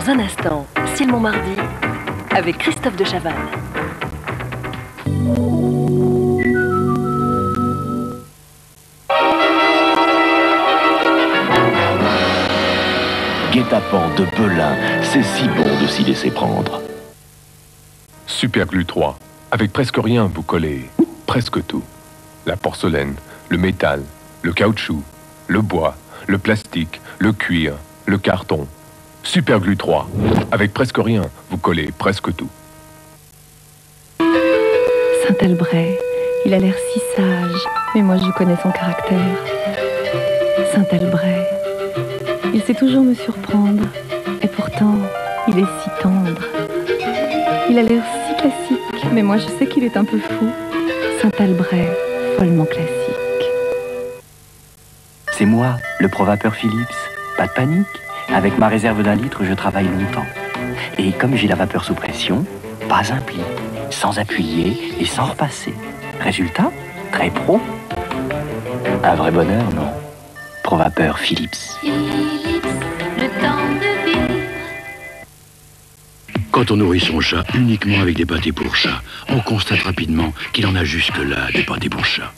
Dans un instant, Ciel Montmardi, avec Christophe de Chavannes. Guet-apens de Belin, c'est si bon de s'y laisser prendre. Superglue 3. Avec presque rien, vous collez presque tout. La porcelaine, le métal, le caoutchouc, le bois, le plastique, le cuir, le carton. Superglue 3. Avec presque rien, vous collez presque tout. Saint-Albret, il a l'air si sage, mais moi je connais son caractère. Saint-Albret, il sait toujours me surprendre, et pourtant, il est si tendre. Il a l'air si classique, mais moi je sais qu'il est un peu fou. Saint-Albret, follement classique. C'est moi, le pro-vapeur Philips. Pas de panique. Avec ma réserve d'1 litre, je travaille longtemps. Et comme j'ai la vapeur sous pression, pas un pli, sans appuyer et sans repasser. Résultat, très pro. Un vrai bonheur, non? Pro-vapeur Philips. Philips, le temps de vivre. Quand on nourrit son chat uniquement avec des pâtés pour chat, on constate rapidement qu'il en a jusque-là des pâtés pour chat.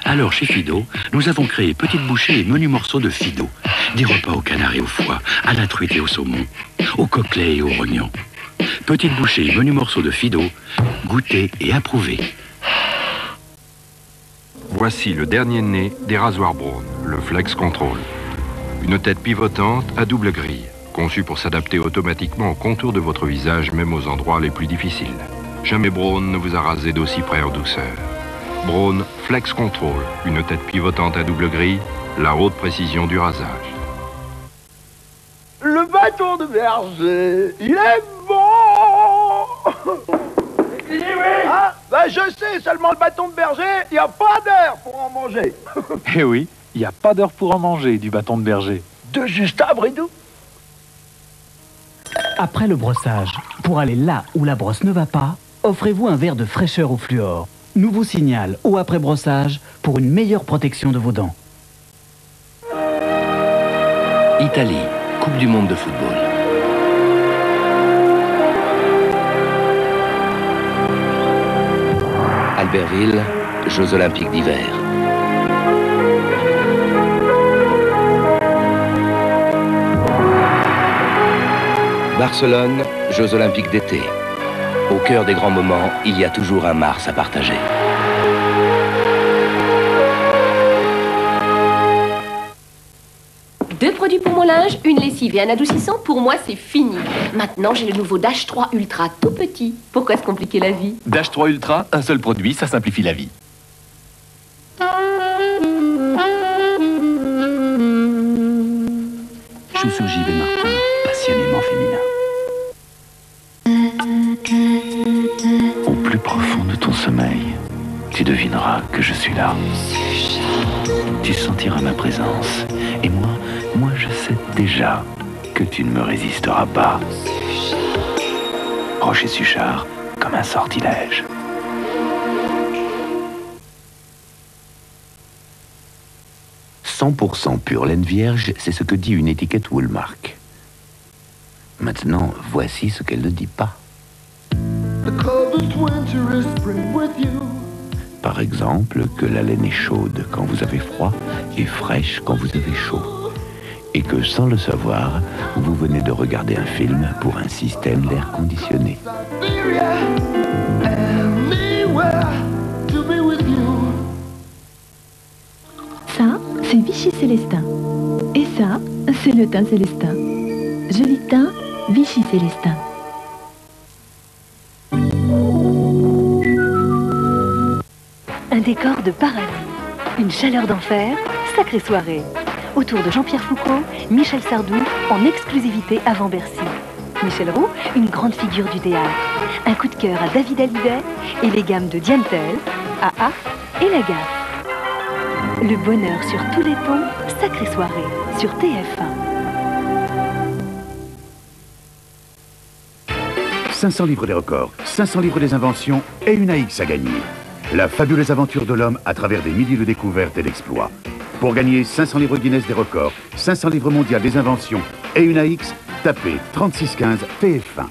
Alors, chez Fido, nous avons créé petites bouchées et menus morceaux de Fido. Des repas au canard et au foie, à la truite et au saumon, au coquelet et au rognon. Petites bouchées et menus morceaux de Fido, goûtés et approuvés. Voici le dernier né des rasoirs Braun, le Flex Control. Une tête pivotante à double grille, conçue pour s'adapter automatiquement au contour de votre visage, même aux endroits les plus difficiles. Jamais Braun ne vous a rasé d'aussi près en douceur. Braun Flex Control, une tête pivotante à double grille, la haute précision du rasage. Le bâton de berger, il est bon. Ah, bah je sais, seulement le bâton de berger, il n'y a pas d'heure pour en manger. Eh oui, il n'y a pas d'heure pour en manger du bâton de berger. De Justin Bridou. Après le brossage, pour aller là où la brosse ne va pas, offrez-vous un verre de fraîcheur au fluor. Nouveau signal au après brossage pour une meilleure protection de vos dents. Italie, Coupe du monde de football. Albertville, Jeux olympiques d'hiver. Barcelone, Jeux olympiques d'été. Au cœur des grands moments, il y a toujours un Mars à partager. Deux produits pour mon linge, une lessive et un adoucissant, pour moi c'est fini. Maintenant j'ai le nouveau Dash 3 Ultra tout petit. Pourquoi se compliquer la vie? Dash 3 Ultra, un seul produit, ça simplifie la vie. Chaussures JB Martin, passionnément féminin. Au plus profond de ton sommeil, tu devineras que je suis là. Tu sentiras ma présence. Et moi je sais déjà que tu ne me résisteras pas. Rocher Suchard, comme un sortilège. « 100% pure laine vierge », c'est ce que dit une étiquette Woolmark. Maintenant, voici ce qu'elle ne dit pas. Par exemple, que la laine est chaude quand vous avez froid et fraîche quand vous avez chaud. Et que, sans le savoir, vous venez de regarder un film pour un système d'air conditionné. Ça, c'est Vichy Célestin. Et ça, c'est le teint Célestin. Joli teint, Vichy Célestin. Un décor de paradis, une chaleur d'enfer, sacrée soirée. Autour de Jean-Pierre Foucault, Michel Sardou, en exclusivité avant Bercy. Michel Roux, une grande figure du théâtre. Un coup de cœur à David Hallyday et les gammes de Diane Tell, AA et La Gaffe. Le bonheur sur tous les tons, sacrée soirée, sur TF1. 500 livres des records, 500 livres des inventions et une AX à gagner. La fabuleuse aventure de l'homme à travers des milliers de découvertes et d'exploits. Pour gagner 500 livres Guinness des records, 500 livres mondiaux des inventions et une AX, Tapez 3615 TF1.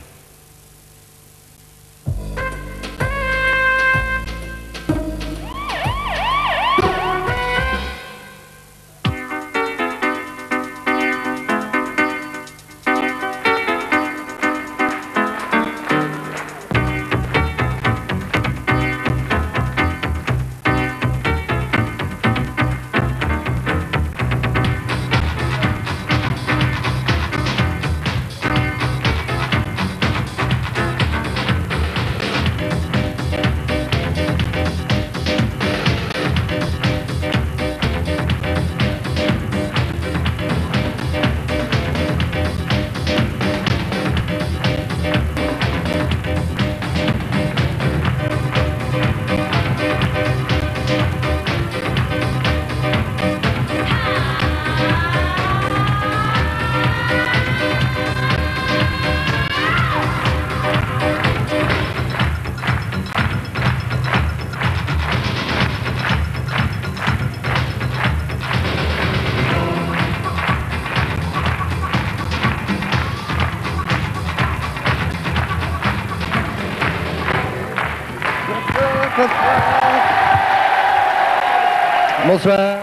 Bonsoir.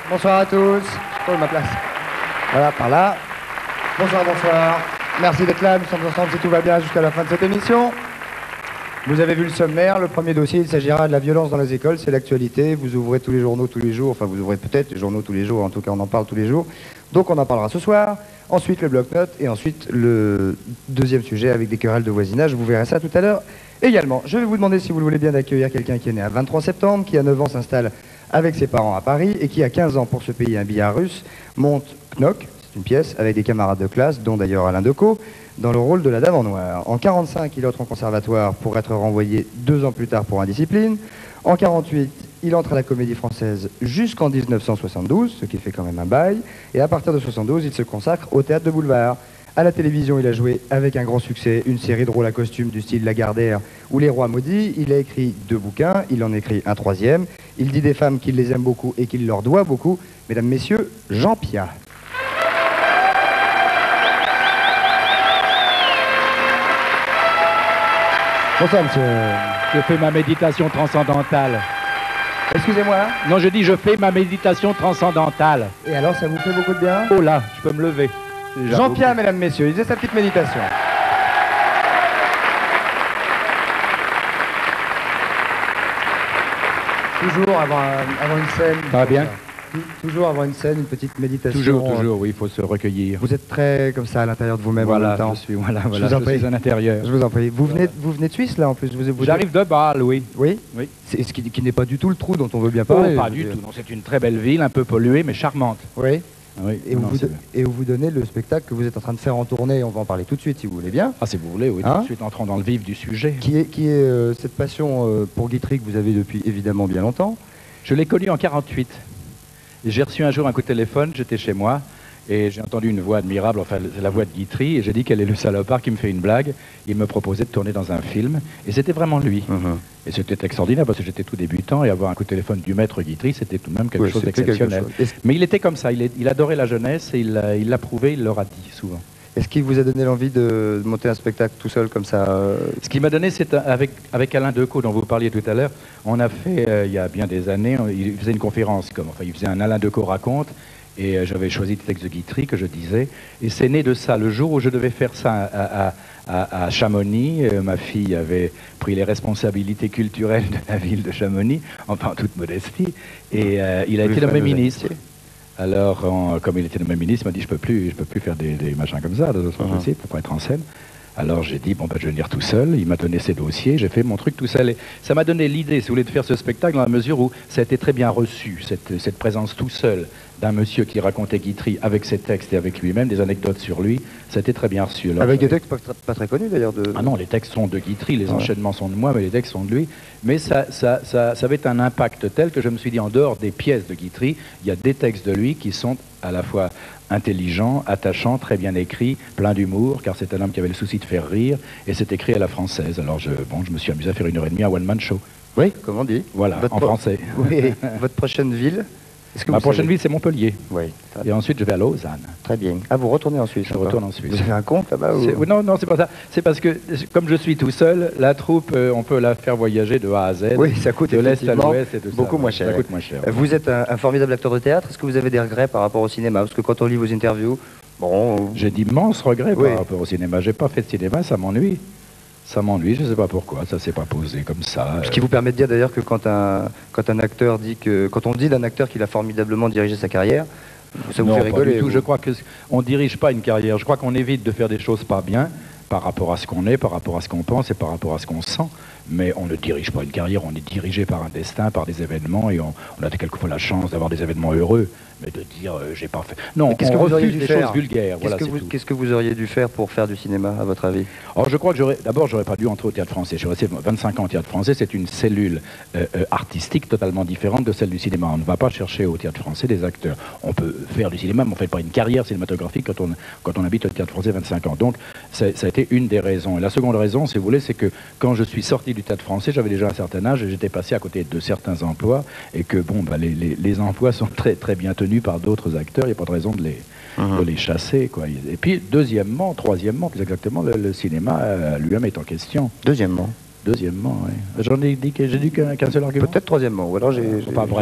Bonsoir à tous. Je trouve ma place. Voilà, par là. Bonsoir, bonsoir. Merci d'être là. Nous sommes ensemble si tout va bien jusqu'à la fin de cette émission. Vous avez vu le sommaire. Le premier dossier, il s'agira de la violence dans les écoles. C'est l'actualité. Vous ouvrez tous les journaux tous les jours. Enfin, vous ouvrez peut-être les journaux tous les jours. En tout cas, on en parle tous les jours. Donc, on en parlera ce soir. Ensuite, le bloc-notes. Et ensuite, le deuxième sujet avec des querelles de voisinage. Vous verrez ça tout à l'heure également. Je vais vous demander, si vous le voulez bien, d'accueillir quelqu'un qui est né à 23 septembre, qui à 9 ans s'installe avec ses parents à Paris et qui a 15 ans pour se payer un billard russe, monte Knock, c'est une pièce, avec des camarades de classe, dont d'ailleurs Alain Decaux, dans le rôle de la Dame en Noir. En 45, il entre en conservatoire pour être renvoyé 2 ans plus tard pour indiscipline. En 48, il entre à la Comédie Française jusqu'en 1972, ce qui fait quand même un bail. Et à partir de 72, il se consacre au théâtre de boulevard. À la télévision, il a joué avec un grand succès une série de rôles à costume du style Lagardère ou Les Rois Maudits. Il a écrit 2 bouquins, il en écrit un 3e. Il dit des femmes qu'il les aime beaucoup et qu'il leur doit beaucoup. Mesdames, Messieurs, Jean Piat. Bonsoir, monsieur. Je fais ma méditation transcendantale. Excusez-moi. Non, je dis je fais ma méditation transcendantale. Et alors, ça vous fait beaucoup de bien? Oh là, je peux me lever. Jean Piat, mesdames, messieurs, il faisait sa petite méditation. Toujours avant une scène. Ça va bien? Toujours avant une scène, une petite méditation. Toujours, oui, il faut se recueillir. Vous êtes très comme ça à l'intérieur de vous-même en même temps. Je suis à l'intérieur. Je vous en prie. Vous venez de Suisse là en plus. J'arrive de Bâle, oui. Oui. Oui. C'est ce qui n'est pas du tout le trou dont on veut bien parler. Oh, pas du tout. Non, c'est une très belle ville, un peu polluée, mais charmante. Oui. Oui, et vous donnez le spectacle que vous êtes en train de faire en tournée. On va en parler tout de suite si vous voulez bien. Ah, si vous voulez, oui. Tout de suite, entrons dans le vif du sujet. Qui est cette passion pour Guitry que vous avez depuis évidemment bien longtemps? Je l'ai connu en 48. J'ai reçu un jour un coup de téléphone, j'étais chez moi, et j'ai entendu une voix admirable, enfin la voix de Guitry, et j'ai dit quel est le salopard qui me fait une blague. Il me proposait de tourner dans un film, et c'était vraiment lui. Et c'était extraordinaire, parce que j'étais tout débutant, et avoir un coup de téléphone du maître Guitry, c'était tout de même quelque chose d'exceptionnel. Mais il était comme ça, il adorait la jeunesse, et il l'a prouvé, il l'aura dit souvent. Est-ce qu'il vous a donné l'envie de monter un spectacle tout seul comme ça Ce qui m'a donné, c'est avec Alain Decaux, dont vous parliez tout à l'heure, on a fait, il y a bien des années, il faisait une conférence, il faisait un Alain Decaux raconte, et j'avais choisi des textes de Guitry que je disais, et c'est né de ça. Le jour où je devais faire ça à Chamonix, ma fille avait pris les responsabilités culturelles de la ville de Chamonix, enfin en toute modestie, et il a été nommé ministre. Alors, comme il était nommé ministre, il m'a dit je peux plus faire des machins comme ça, de toute façon, il faut pas être en scène. Alors j'ai dit, bon, ben, je vais venir tout seul. Il m'a donné ses dossiers, j'ai fait mon truc tout seul. Et ça m'a donné l'idée, si vous voulez, de faire ce spectacle dans la mesure où ça a été très bien reçu, cette présence tout seul d'un monsieur qui racontait Guitry avec ses textes et avec lui-même, des anecdotes sur lui, ça a été très bien reçu. Alors, avec des textes pas très connus d'ailleurs. Ah non, les textes sont de Guitry, les enchaînements sont de moi, mais les textes sont de lui. Mais ça avait un impact tel que je me suis dit, en dehors des pièces de Guitry, il y a des textes de lui qui sont à la fois intelligent, attachant, très bien écrit, plein d'humour, car c'est un homme qui avait le souci de faire rire, et c'est écrit à la française. Alors je me suis amusé à faire 1h30 à one-man show. Oui, comme on dit. Voilà, en français. Oui. Votre prochaine ville? Ma prochaine ville, c'est Montpellier. Oui. Et ensuite, je vais à Lausanne. Très bien. Ah, vous retournez en Suisse? Je retourne en Suisse. Vous avez un compte là-bas ou... Non, non, c'est pas ça. C'est parce que, comme je suis tout seul, la troupe, on peut la faire voyager de A à Z. Oui, ça coûte de l'Est à effectivement l'Ouest et tout beaucoup ça. moins cher. Ça coûte moins cher. Vous êtes un formidable acteur de théâtre. Est-ce que vous avez des regrets par rapport au cinéma? Parce que quand on lit vos interviews, bon... J'ai d'immenses regrets Oui. par rapport au cinéma. J'ai pas fait de cinéma, ça m'ennuie. Ça m'ennuie, je sais pas pourquoi, ça s'est pas posé comme ça. Ce qui vous permet de dire d'ailleurs que quand un acteur dit que... Quand on dit d'un acteur qu'il a formidablement dirigé sa carrière, ça vous Non, fait pas rigoler. du tout. vous. Je crois qu'on ne dirige pas une carrière. Je crois qu'on évite de faire des choses pas bien par rapport à ce qu'on est, par rapport à ce qu'on pense et par rapport à ce qu'on sent. Mais on ne dirige pas une carrière, on est dirigé par un destin, par des événements, et on a quelquefois la chance d'avoir des événements heureux. Mais de dire j'ai pas fait... Non, qu'est-ce on que vous auriez refuse dû des faire choses vulgaires. Voilà, c'est tout. Qu'est-ce que vous auriez dû faire pour faire du cinéma, à votre avis? Alors je crois que d'abord j'aurais pas dû entrer au théâtre français. Je suis resté 25 ans au théâtre français. C'est une cellule artistique totalement différente de celle du cinéma. On ne va pas chercher au théâtre français des acteurs. On peut faire du cinéma, mais on ne fait pas une carrière cinématographique quand on habite au théâtre français 25 ans. Donc ça a été une des raisons. Et la seconde raison, si vous voulez, c'est que quand je suis sorti du théâtre français, j'avais déjà un certain âge et j'étais passé à côté de certains emplois et que bon, bah, les emplois sont très, très bien tenus par d'autres acteurs. Il n'y a pas de raison de les chasser, quoi. Et puis, troisièmement, plus exactement, le cinéma lui-même est en question. Deuxièmement, oui. J'ai dit qu'un seul argument. Peut-être troisièmement, ou alors j'ai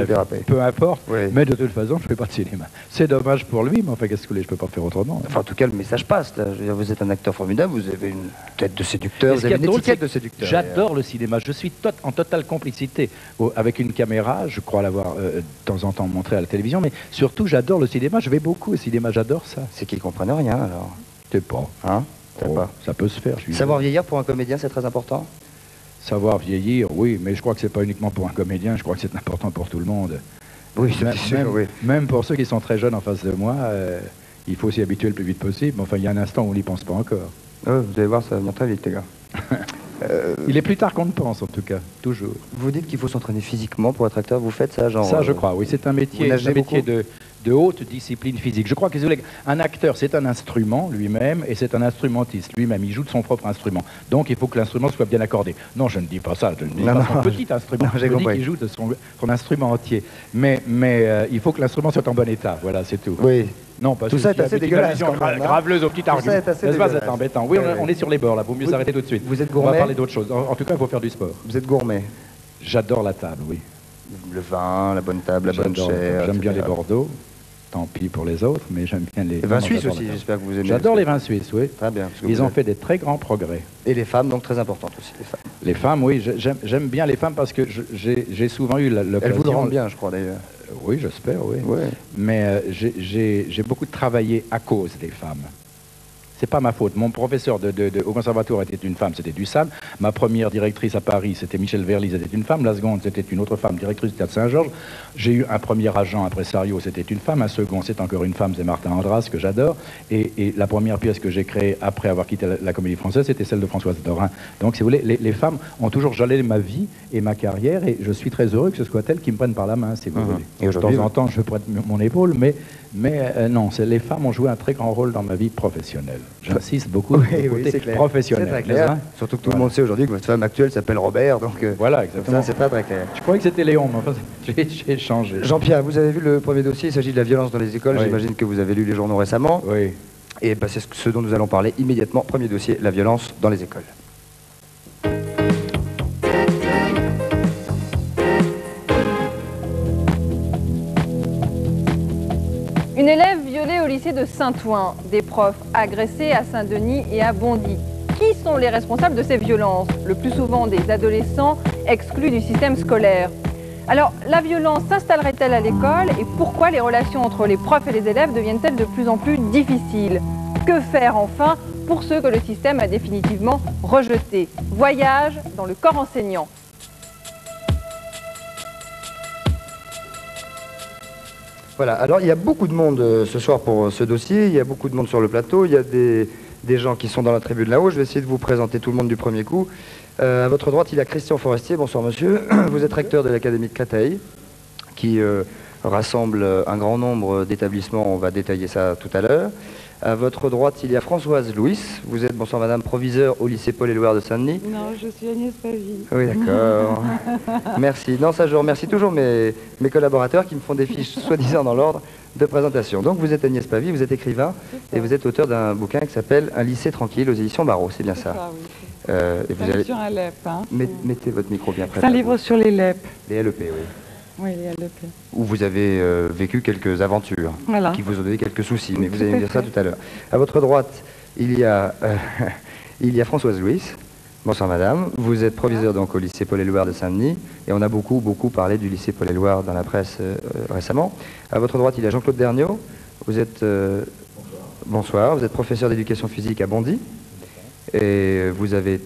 dérapé. Peu importe, Oui. mais de toute façon, je ne fais pas de cinéma. C'est dommage pour lui, mais enfin, qu'est-ce que vous voulez, je ne peux pas faire autrement. Enfin, en tout cas, le message passe. Là. Je veux dire, vous êtes un acteur formidable, vous avez une tête de séducteur, Et vous ce qui avez est une drôle, étiquette c'est de séducteur. J'adore le cinéma. Je suis en totale complicité avec une caméra. Je crois l'avoir de temps en temps montré à la télévision, mais surtout, j'adore le cinéma. Je vais beaucoup au cinéma, j'adore ça. C'est qu'ils comprennent rien, alors. Je sais pas. Hein Ça peut se faire. Savoir vieillir pour un comédien, c'est très important. Savoir vieillir, oui, mais je crois que c'est pas uniquement pour un comédien, je crois que c'est important pour tout le monde. Oui, c'est sûr, oui. Même pour ceux qui sont très jeunes en face de moi, il faut s'y habituer le plus vite possible. Enfin, il y a un instant où on n'y pense pas encore. Vous allez voir, ça va venir très vite, les gars. Il est plus tard qu'on ne pense, en tout cas, toujours. Vous dites qu'il faut s'entraîner physiquement pour être acteur, vous faites ça, genre... Ça, je crois, oui, c'est un métier, de haute discipline physique. Je crois qu'un acteur, c'est un instrument lui-même, et c'est un instrumentiste lui-même. Il joue de son propre instrument. Donc, il faut que l'instrument soit bien accordé. Non, je ne dis pas ça, je ne dis pas son petit instrument. Je dis qu'il joue de son instrument entier. Mais il faut que l'instrument soit en bon état, voilà, c'est tout. Oui. Non, parce tout que ça est assez dégueulasse. Graveleuse au petit argument. C'est embêtant. Oui, on est sur les bords là, vaut mieux s'arrêter tout de suite. Vous êtes gourmet? On va parler d'autre chose. En tout cas, il faut faire du sport. Vous êtes gourmet? J'adore la table, oui. Le vin, la bonne table, la bonne chair. J'aime bien les Bordeaux. Tant pis pour les autres, mais j'aime bien les vins suisses aussi, j'espère que vous aimez. J'adore les vins suisses, oui. Très bien. Ils ont fait des très grands progrès. Et les femmes, donc très importantes aussi, les femmes. Les femmes, oui, j'aime bien les femmes parce que j'ai souvent eu l'occasion... Elles vous le rendent bien, je crois, d'ailleurs. Oui, j'espère, oui. Ouais. Mais j'ai beaucoup travaillé à cause des femmes. C'est pas ma faute. Mon professeur au conservatoire était une femme, c'était Dussam. Ma première directrice à Paris, c'était Michel Verly, c'était une femme. La seconde, c'était une autre femme, directrice du théâtre Saint-Georges. J'ai eu un premier agent impresario, c'était une femme. Un second, c'est encore une femme, c'est Martin Andras, que j'adore. Et la première pièce que j'ai créée après avoir quitté la Comédie Française, c'était celle de Françoise Dorin. Donc, si vous voulez, les femmes ont toujours jalé ma vie et ma carrière, et je suis très heureux que ce soit elles qui me prennent par la main, si vous voulez. Et de temps en temps, je prête mon épaule, mais non, les femmes ont joué un très grand rôle dans ma vie professionnelle. J'insiste beaucoup sur le côté professionnel. C'est très clair. Surtout que tout le monde sait aujourd'hui que votre femme actuelle s'appelle Robert, donc voilà, exactement. Ça, c'est pas très clair. Je croyais que c'était Léon, mais enfin, j'ai changé. Jean-Pierre, vous avez vu le premier dossier, il s'agit de la violence dans les écoles. Oui. J'imagine que vous avez lu les journaux récemment. Oui. Et c'est ce dont nous allons parler immédiatement. Premier dossier, la violence dans les écoles. Une élève violée au lycée de Saint-Ouen, des profs agressés à Saint-Denis et à Bondy. Qui sont les responsables de ces violences? Le plus souvent des adolescents exclus du système scolaire. Alors, la violence s'installerait-elle à l'école et pourquoi les relations entre les profs et les élèves deviennent-elles de plus en plus difficiles? Que faire enfin pour ceux que le système a définitivement rejetés? Voyage dans le corps enseignant. Voilà, alors il y a beaucoup de monde ce soir pour ce dossier, il y a beaucoup de monde sur le plateau, il y a des gens qui sont dans la tribune là-haut, je vais essayer de vous présenter tout le monde du premier coup. À votre droite, il y a Christian Forestier, bonsoir monsieur, vous êtes recteur de l'Académie de Créteil, qui rassemble un grand nombre d'établissements, on va détailler ça tout à l'heure. À votre droite, il y a Françoise Louis, vous êtes, bonsoir madame, proviseur au lycée Paul-Éluard de Saint-Denis. Non, je suis Agnès Pavie. Oui, d'accord. Merci. Non, ça, je remercie toujours mes collaborateurs qui me font des fiches soi-disant dans l'ordre. de présentation. Donc vous êtes Agnès Pavie, vous êtes écrivain et vous êtes auteur d'un bouquin qui s'appelle Un lycée tranquille aux éditions Barreau, c'est bien ça, oui. Et vous allez... sur un LEP. Hein. Mettez votre micro bien près. C'est un livre sur les LEP. Les LEP, oui. Oui, les LEP. Où vous avez vécu quelques aventures qui vous ont donné quelques soucis, mais vous allez me dire ça tout à l'heure. À votre droite, il y a Françoise Louis. Bonsoir madame, vous êtes proviseur donc au lycée Paul-Éluard de Saint-Denis et on a beaucoup parlé du lycée Paul-Éluard dans la presse récemment. À votre droite, il y a Jean-Claude Derniot. Vous êtes bonsoir, vous êtes professeur d'éducation physique à Bondy et vous avez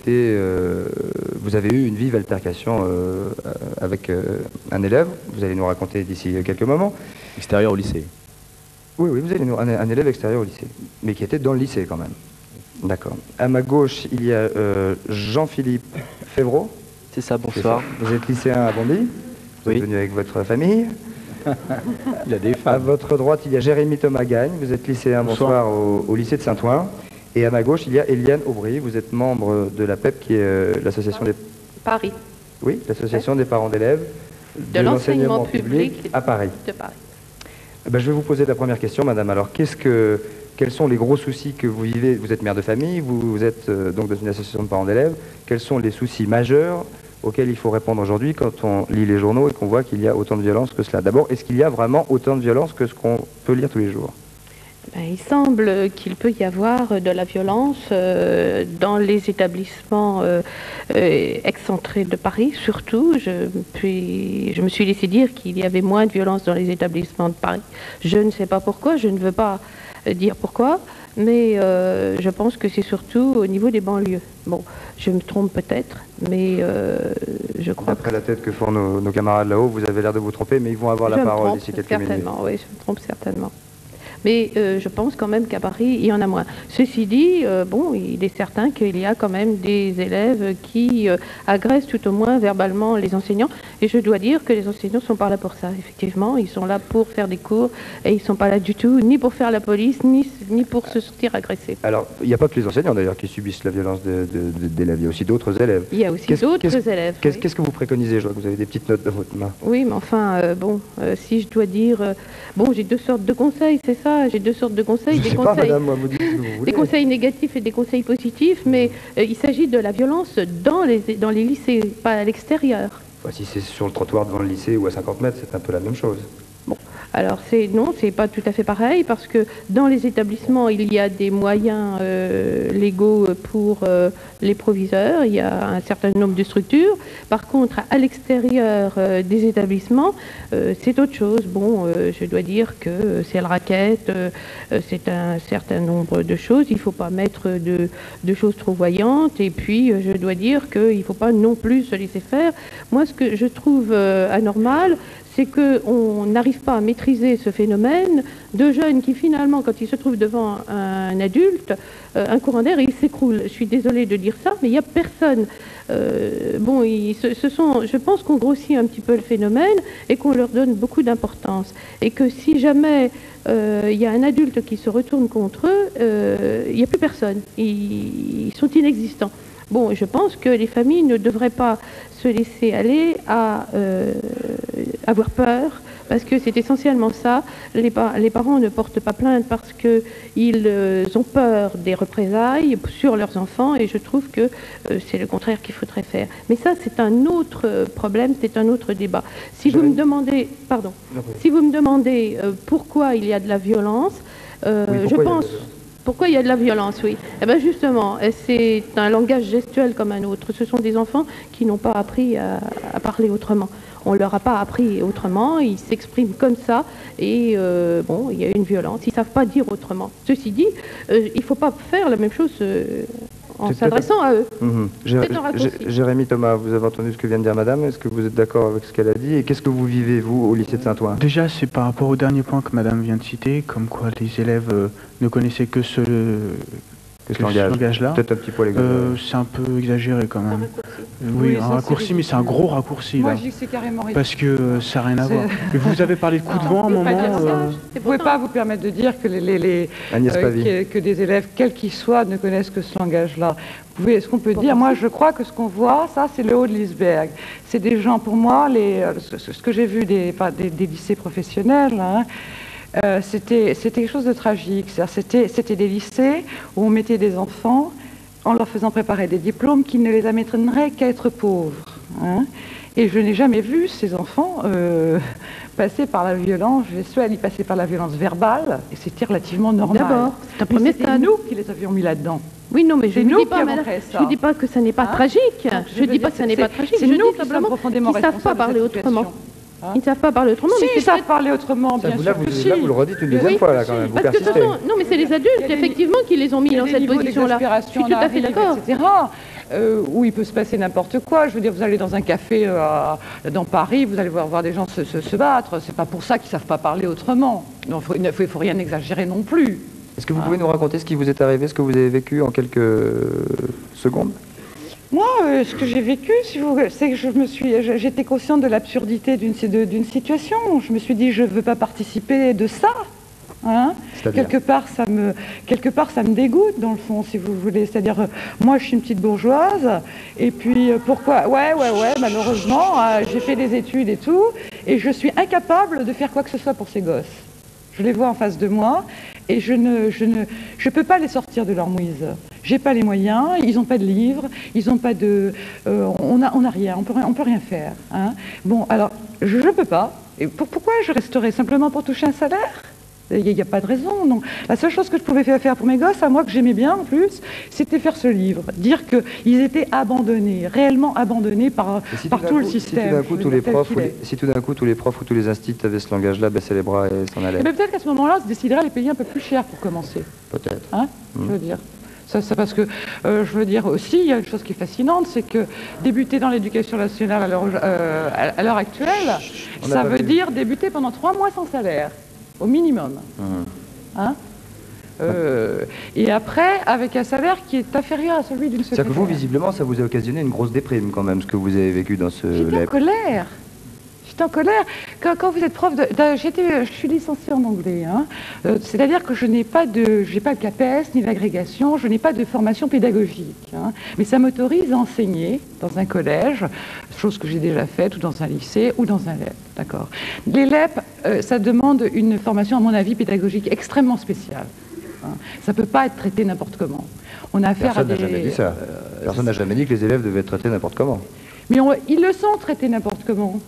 eu une vive altercation avec un élève. Vous allez nous raconter d'ici quelques moments. Extérieur au lycée. Oui, vous allez un élève extérieur au lycée, mais qui était dans le lycée quand même. D'accord. À ma gauche, il y a Jean-Philippe Févreau. C'est ça, bonsoir. Vous êtes lycéen à Bondy. Vous êtes venu avec votre famille. Il y a des femmes. À votre droite, il y a Jérémy Thomas Gagne. Vous êtes lycéen, bonsoir, au lycée de Saint-Ouen. Et à ma gauche, il y a Eliane Aubry. Vous êtes membre de la PEP, qui est l'association des... Paris. Oui, l'association des parents d'élèves de l'enseignement public à Paris. De Paris. Ben, je vais vous poser la première question, madame. Alors, quels sont les gros soucis que vous vivez? Vous êtes mère de famille, vous êtes donc dans une association de parents d'élèves. Quels sont les soucis majeurs auxquels il faut répondre aujourd'hui quand on lit les journaux et qu'on voit qu'il y a autant de violence que cela? D'abord, est-ce qu'il y a vraiment autant de violence que ce qu'on peut lire tous les jours? Il semble qu'il peut y avoir de la violence dans les établissements excentrés de Paris, surtout. Je me suis laissé dire qu'il y avait moins de violence dans les établissements de Paris. Je ne sais pas pourquoi, je ne veux pas dire pourquoi, mais je pense que c'est surtout au niveau des banlieues. Bon, je me trompe peut-être, mais je crois... D'après la tête que font nos camarades là-haut, vous avez l'air de vous tromper, mais ils vont avoir la parole d'ici quelques minutes. Certainement, oui, je me trompe certainement. Mais je pense quand même qu'à Paris, il y en a moins. Ceci dit, bon, il est certain qu'il y a quand même des élèves qui agressent tout au moins verbalement les enseignants. Et je dois dire que les enseignants ne sont pas là pour ça, effectivement. Ils sont là pour faire des cours et ils ne sont pas là du tout, ni pour faire la police, ni pour se sentir agressés. Alors, il n'y a pas que les enseignants d'ailleurs qui subissent la violence d'élèves, il y a aussi d'autres élèves. Il y a aussi d'autres élèves. Qu'est-ce que vous préconisez? Je vois que vous avez des petites notes dans votre main. Oui, mais enfin, bon, si je dois dire... bon, j'ai deux sortes de conseils, c'est ça. J'ai deux sortes de conseils. Je sais pas, madame, moi, vous dites ce que vous voulez. Des conseils négatifs et des conseils positifs, mais il s'agit de la violence dans les lycées, pas à l'extérieur. Enfin, si c'est sur le trottoir devant le lycée ou à 50 mètres, c'est un peu la même chose. Bon, alors non, c'est pas tout à fait pareil, parce que dans les établissements, il y a des moyens légaux pour les proviseurs, il y a un certain nombre de structures. Par contre, à l'extérieur des établissements, c'est autre chose. Bon, je dois dire que c'est le racket, c'est un certain nombre de choses. Il ne faut pas mettre de choses trop voyantes. Et puis, je dois dire qu'il ne faut pas non plus se laisser faire. Moi, ce que je trouve anormal, c'est qu'on n'arrive pas à maîtriser ce phénomène de jeunes qui finalement, quand ils se trouvent devant un adulte, un courant d'air, ils s'écroulent. Je suis désolée de dire ça, mais il n'y a personne. Bon, je pense qu'on grossit un petit peu le phénomène et qu'on leur donne beaucoup d'importance. Et que si jamais il y a un adulte qui se retourne contre eux, il n'y a plus personne. Ils sont inexistants. Bon, je pense que les familles ne devraient pas se laisser aller à avoir peur, parce que c'est essentiellement ça. Les parents ne portent pas plainte parce qu'ils ont peur des représailles sur leurs enfants, et je trouve que c'est le contraire qu'il faudrait faire. Mais ça, c'est un autre problème, c'est un autre débat. Si vous me demandez, pardon, si vous me demandez pourquoi il y a de la violence, je pense... Pourquoi il y a de la violence, oui. Eh bien justement, c'est un langage gestuel comme un autre. Ce sont des enfants qui n'ont pas appris à parler autrement. On ne leur a pas appris autrement, ils s'expriment comme ça, et bon, il y a une violence, ils ne savent pas dire autrement. Ceci dit, il ne faut pas faire la même chose en s'adressant à eux. Jérémy Thomas, vous avez entendu ce que vient de dire madame, est-ce que vous êtes d'accord avec ce qu'elle a dit, et qu'est-ce que vous vivez, vous, au lycée de Saint-Ouen? Déjà, c'est par rapport au dernier point que madame vient de citer, comme quoi les élèves ne connaissaient que ce langage-là. Peut-être un petit peu c'est un peu exagéré quand même. Oui, un raccourci, mais c'est un gros raccourci. Moi, là. je dis que c'est carrément ridicule. Parce que ça n'a rien à voir. Mais vous avez parlé de coup de vent à un moment. Vous ne pouvez pas vous permettre de dire que, que des élèves, quels qu'ils soient, ne connaissent que ce langage-là. Est-ce qu'on peut dire, moi je crois que ce qu'on voit, ça c'est le haut de l'iceberg. C'est des gens, pour moi, ce que j'ai vu des lycées professionnels, hein, c'était quelque chose de tragique. C'était des lycées où on mettait des enfants en leur faisant préparer des diplômes qui ne les amèneraient qu'à être pauvres. Hein. Et je n'ai jamais vu ces enfants passer par la violence. Je suis allée passer par la violence verbale, et c'était relativement normal. D'abord, c'est un premier stade. C'est nous qui les avions mis là-dedans. Oui, non, mais je ne dis pas, ça. Je ne dis pas que ça n'est pas tragique. Je ne dis pas que ça n'est pas tragique. C'est Je nous dis simplement qu'ils ne savent pas parler autrement. Hein? Ils ne savent pas parler autrement. Si, mais ils savent parler autrement, bien sûr. Là, vous le redites une deuxième fois, là, quand même. Vous Parce que persistez. non, mais c'est les adultes, effectivement, qui les ont mis dans cette position-là. Je suis tout à fait d'accord. Etc. Où il peut se passer n'importe quoi. Je veux dire, vous allez dans un café dans Paris, vous allez voir des gens se battre. C'est pas pour ça qu'ils savent pas parler autrement. Non, il faut rien exagérer non plus. Est-ce que vous pouvez nous raconter ce qui vous est arrivé, ce que vous avez vécu en quelques secondes? Moi, ce que j'ai vécu, c'est que j'étais consciente de l'absurdité d'une situation. Je me suis dit, je ne veux pas participer de ça. Hein, quelque part, ça me dégoûte, dans le fond, si vous voulez. C'est-à-dire, moi, je suis une petite bourgeoise, et puis, pourquoi? Ouais, malheureusement, j'ai fait des études et tout, et je suis incapable de faire quoi que ce soit pour ces gosses. Je les vois en face de moi, et je ne peux pas les sortir de leur mouise. J'ai pas les moyens, ils n'ont pas de livres, ils n'ont pas de... on n'a rien, on peut rien faire. Hein. Bon, alors, je ne peux pas. Et pourquoi je resterais simplement pour toucher un salaire? Il n'y a pas de raison, non. La seule chose que je pouvais faire pour mes gosses, à moi que j'aimais bien en plus, c'était faire ce livre. Dire qu'ils étaient abandonnés, réellement abandonnés par tout le système. Si tout d'un coup, tous les profs ou tous les instituts avaient ce langage-là, baissaient les bras et s'en allaient. Et peut-être qu'à ce moment-là, on se déciderait à les payer un peu plus cher pour commencer. Peut-être. Hein, je veux dire. Ça, parce que, je veux dire aussi, il y a une chose qui est fascinante, c'est que débuter dans l'éducation nationale à l'heure actuelle, ça veut dire débuter pendant 3 mois sans salaire. Au minimum. Hein, et après, avec un salaire qui est inférieur à celui d'une secrétaire. C'est-à-dire que vous, visiblement, ça vous a occasionné une grosse déprime quand même, ce que vous avez vécu dans ce... J'étais en colère. J'étais en colère. Quand vous êtes prof je suis licenciée en anglais. Hein. C'est-à-dire que je n'ai pas le CAPES ni l'agrégation, je n'ai pas de formation pédagogique. Hein. Mais ça m'autorise à enseigner dans un collège, chose que j'ai déjà faite, ou dans un lycée, ou dans un LEP. D'accord. Les LEP, ça demande une formation, à mon avis, pédagogique extrêmement spéciale. Hein. Ça ne peut pas être traité n'importe comment. On a affaire Personne n'a jamais dit ça. Personne n'a jamais dit que les élèves devaient être traités n'importe comment. Mais ils le sont traités n'importe comment.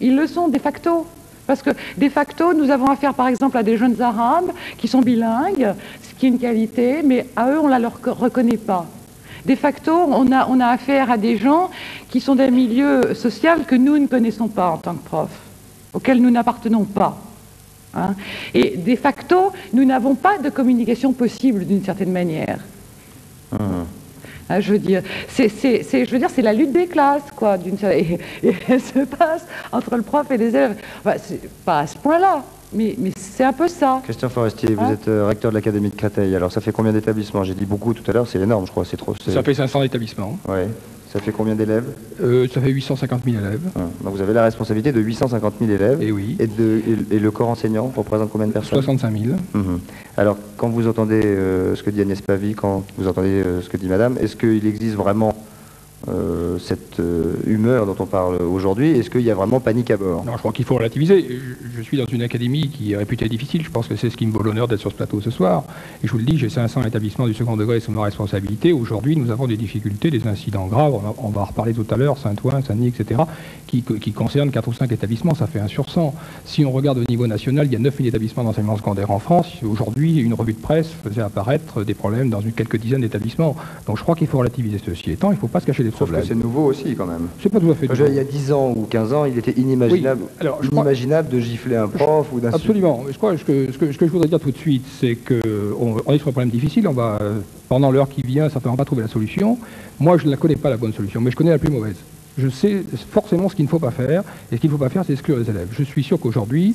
Ils le sont de facto. Parce que de facto, nous avons affaire par exemple à des jeunes arabes qui sont bilingues, ce qui est une qualité, mais à eux, on ne la leur reconnaît pas. De facto, on a affaire à des gens qui sont d'un milieu social que nous ne connaissons pas en tant que profs, auquel nous n'appartenons pas. Hein. Et de facto, nous n'avons pas de communication possible d'une certaine manière. Je veux dire, c'est la lutte des classes, quoi. Et elle se passe entre le prof et les élèves. Enfin, c'est pas à ce point-là, mais c'est un peu ça. Christian Forestier, vous êtes recteur de l'Académie de Créteil. Alors, ça fait combien d'établissements? J'ai dit beaucoup tout à l'heure, c'est énorme, je crois. C'est trop. Ça fait 500 établissements. Oui. Ça fait combien d'élèves? Ça fait 850 000 élèves. Donc vous avez la responsabilité de 850 000 élèves. Et oui. Et le corps enseignant représente combien de personnes? 65 000. Alors, quand vous entendez ce que dit Agnès Pavy, quand vous entendez ce que dit Madame, est-ce qu'il existe vraiment cette humeur dont on parle aujourd'hui? Est-ce qu'il y a vraiment panique à bord? Non, je crois qu'il faut relativiser. Je suis dans une académie qui est réputée difficile. Je pense que c'est ce qui me vaut l'honneur d'être sur ce plateau ce soir. Et je vous le dis, j'ai 500 établissements du second degré sous ma responsabilité. Aujourd'hui, nous avons des difficultés, des incidents graves. On va en reparler tout à l'heure, Saint-Ouen, Saint-Denis, etc., qui concernent 4 ou 5 établissements. Ça fait 1 sur 100. Si on regarde au niveau national, il y a 9 000 établissements d'enseignement secondaire en France. Aujourd'hui, une revue de presse faisait apparaître des problèmes dans quelques dizaines d'établissements. Donc je crois qu'il faut relativiser. Ceci étant, il ne faut pas se cacher des problèmes. Sauf que c'est nouveau aussi, quand même. C'est pas tout à fait nouveau. Il y a 10 ans ou 15 ans, il était inimaginable, de gifler un prof ou d'insulter. Absolument. Je crois que ce que je voudrais dire tout de suite, c'est qu'on est sur un problème difficile. On va, pendant l'heure qui vient, certainement pas trouver la solution. Moi, je ne la connais pas, la bonne solution, mais je connais la plus mauvaise. Je sais forcément ce qu'il ne faut pas faire, et ce qu'il ne faut pas faire, c'est exclure les élèves. Je suis sûr qu'aujourd'hui,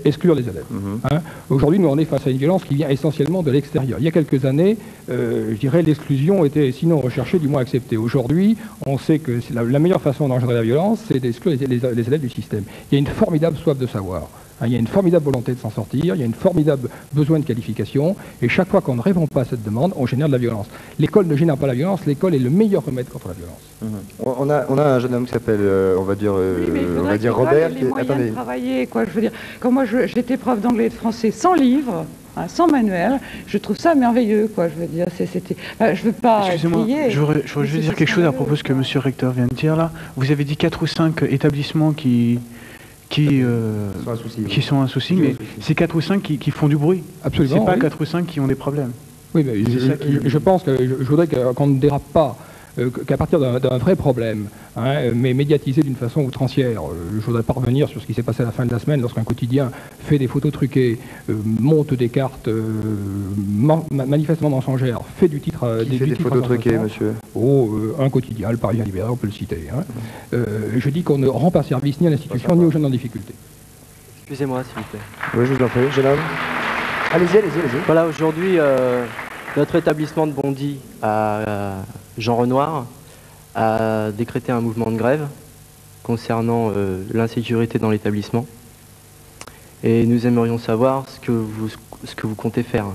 exclure les élèves. Hein. Aujourd'hui, nous, on est face à une violence qui vient essentiellement de l'extérieur. Il y a quelques années, je dirais, l'exclusion était sinon recherchée, du moins acceptée. Aujourd'hui, on sait que la meilleure façon d'engendrer la violence, c'est d'exclure les élèves du système. Il y a une formidable soif de savoir. Il y a une formidable volonté de s'en sortir, il y a une formidable besoin de qualification, et chaque fois qu'on ne répond pas à cette demande, on génère de la violence. L'école ne génère pas la violence, l'école est le meilleur remède contre la violence. On a un jeune homme qui s'appelle, on va dire Robert. Les moyens de travailler, quoi. Je veux dire, quand moi j'étais prof d'anglais et de français sans livre, sans manuel, je trouve ça merveilleux, quoi. Je veux dire, c'était. Je veux pas. Excusez-moi, je voudrais juste dire quelque chose à propos de ce que Monsieur le recteur vient de dire là. Vous avez dit 4 ou 5 établissements qui sont un souci, mais c'est 4 ou 5 qui font du bruit. Absolument. C'est pas oui. 4 ou 5 qui ont des problèmes. Oui, mais je pense que je voudrais qu'on ne dérape pas, qu'à partir d'un vrai problème, mais médiatisé d'une façon outrancière. Je voudrais pas revenir sur ce qui s'est passé à la fin de la semaine lorsqu'un quotidien fait des photos truquées, monte des cartes manifestement mensongères, fait du titre... Qui fait des photos truquées, monsieur? Un quotidien, le Parisien libéré, on peut le citer. Je dis qu'on ne rend pas service ni à l'institution ni aux jeunes en difficulté. Excusez-moi, s'il vous plaît. Oui, je vous en prie, jeune homme. Allez-y. Voilà, aujourd'hui, notre établissement de Bondy à Jean Renoir a décrété un mouvement de grève concernant l'insécurité dans l'établissement. Et nous aimerions savoir ce que vous comptez faire.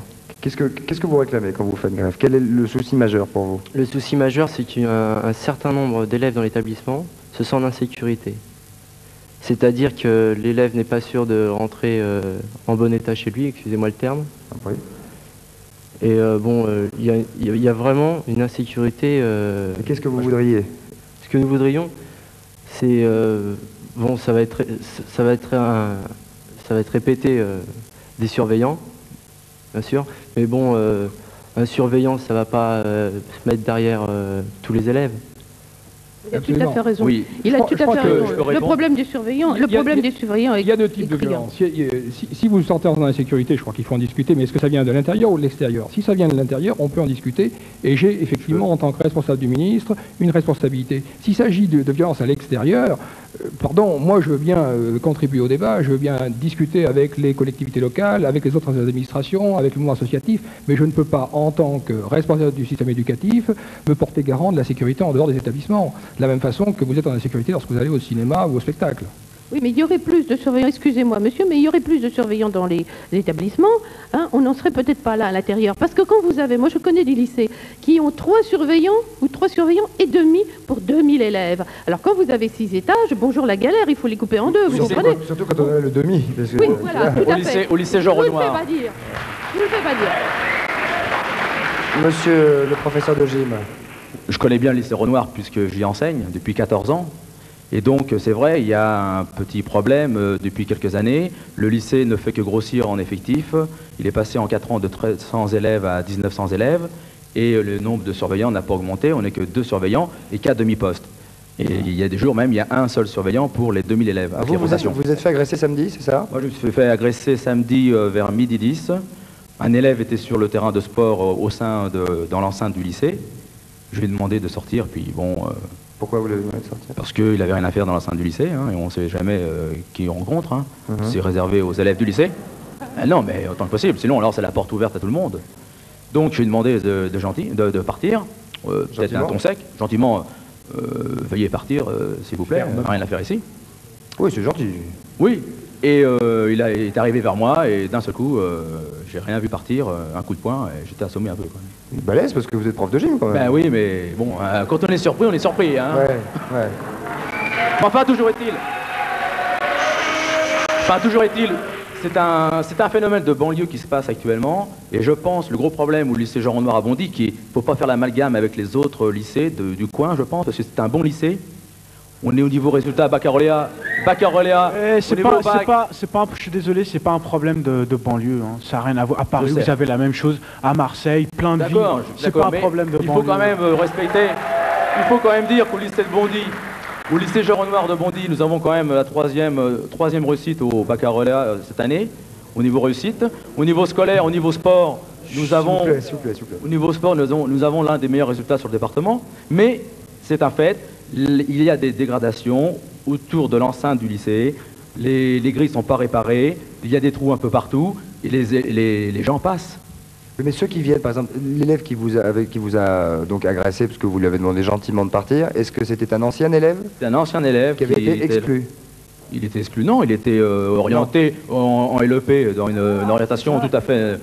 Qu'est-ce que vous réclamez quand vous faites grève? Quel est le souci majeur pour vous? Le souci majeur, c'est qu'un certain nombre d'élèves dans l'établissement se sentent en insécurité. C'est-à-dire que l'élève n'est pas sûr de rentrer en bon état chez lui, excusez-moi le terme. Oui. Et il y a vraiment une insécurité. Qu'est-ce que vous voudriez? Ce que nous voudrions, c'est ça va être répété des surveillants, bien sûr. Mais bon, un surveillant, ça va pas se mettre derrière tous les élèves. Il a tout à fait raison. Oui. Il a tout à fait raison. Le problème des surveillants, est il y a deux types de violences. Si vous vous sentez en insécurité, je crois qu'il faut en discuter, mais est-ce que ça vient de l'intérieur ou de l'extérieur? Si ça vient de l'intérieur, on peut en discuter, et j'ai effectivement, en tant que responsable du ministre, une responsabilité. S'il s'agit de violences à l'extérieur, moi je veux bien contribuer au débat, je veux bien discuter avec les collectivités locales, avec les autres administrations, avec le mouvement associatif, mais je ne peux pas, en tant que responsable du système éducatif, me porter garant de la sécurité en dehors des établissements. De la même façon que vous êtes en insécurité lorsque vous allez au cinéma ou au spectacle. Oui, mais il y aurait plus de surveillants, excusez-moi monsieur, mais il y aurait plus de surveillants dans les établissements, on n'en serait peut-être pas là à l'intérieur. Parce que quand vous avez, moi je connais des lycées qui ont 3 surveillants ou 3 surveillants et demi pour 2000 élèves. Alors quand vous avez 6 étages, bonjour la galère, il faut les couper en deux, vous comprenez? Surtout quand on a le demi. Parce que, oui, voilà, tout à fait. Au lycée Jean Renoir. Je ne le fais pas dire. Monsieur le professeur de gym. Je connais bien le lycée Renoir puisque j'y enseigne depuis 14 ans. Et donc, c'est vrai, il y a un petit problème depuis quelques années. Le lycée ne fait que grossir en effectif. Il est passé en 4 ans de 1300 élèves à 1900 élèves. Et le nombre de surveillants n'a pas augmenté. On n'est que 2 surveillants et 4 demi-postes. Et il y a des jours même, il y a un seul surveillant pour les 2000 élèves. Vous êtes fait agresser samedi, c'est ça? Moi, je me suis fait agresser samedi vers midi 10. Un élève était sur le terrain de sport dans l'enceinte du lycée. Je lui ai demandé de sortir, puis bon... Pourquoi vous l'avez demandé de sortir? Parce qu'il n'avait rien à faire dans l'enceinte du lycée, et on ne sait jamais qui on rencontre. C'est réservé aux élèves du lycée. Non, mais autant que possible, sinon alors c'est la porte ouverte à tout le monde. Donc je lui ai demandé de partir, peut-être un ton sec, gentiment, veuillez partir, s'il vous plaît, rien à faire ici. Oui, c'est gentil. Oui, et il est arrivé vers moi, et d'un seul coup, j'ai rien vu partir, un coup de poing, et j'étais assommé un peu. Quoi. Balèze, parce que vous êtes prof de gym quand même. Ben oui, mais bon, quand on est surpris, on est surpris. Hein. Ouais. Enfin, toujours est-il, c'est un phénomène de banlieue qui se passe actuellement, et je pense, le gros problème où le lycée Jean Renoir a Bondy, qu'il ne faut pas faire l'amalgame avec les autres lycées du coin, je pense, parce que c'est un bon lycée. On est au niveau résultat baccalauréat. Je suis désolé, c'est pas un problème de banlieue. Hein. Ça n'a rien à voir. À Paris, vous avez la même chose. À Marseille, plein de villes. C'est pas un problème de banlieue. Il faut quand même respecter. Il faut quand même dire qu'au lycée de Bondy, au lycée Jean Renoir de Bondy, nous avons quand même la troisième réussite au baccalauréat cette année. Au niveau réussite, au niveau scolaire, au niveau sport, nous avons. S'il vous plaît. Au niveau sport, nous avons l'un des meilleurs résultats sur le département. Mais c'est un fait. Il y a des dégradations autour de l'enceinte du lycée, les grilles ne sont pas réparées, il y a des trous un peu partout, et les gens passent. Mais ceux qui viennent, par exemple, l'élève qui vous a donc agressé parce que vous lui avez demandé gentiment de partir, est-ce que c'était un ancien élève? C'est un ancien élève qui avait été exclu. Il était exclu, non, il était orienté en LEP, dans une orientation tout à fait...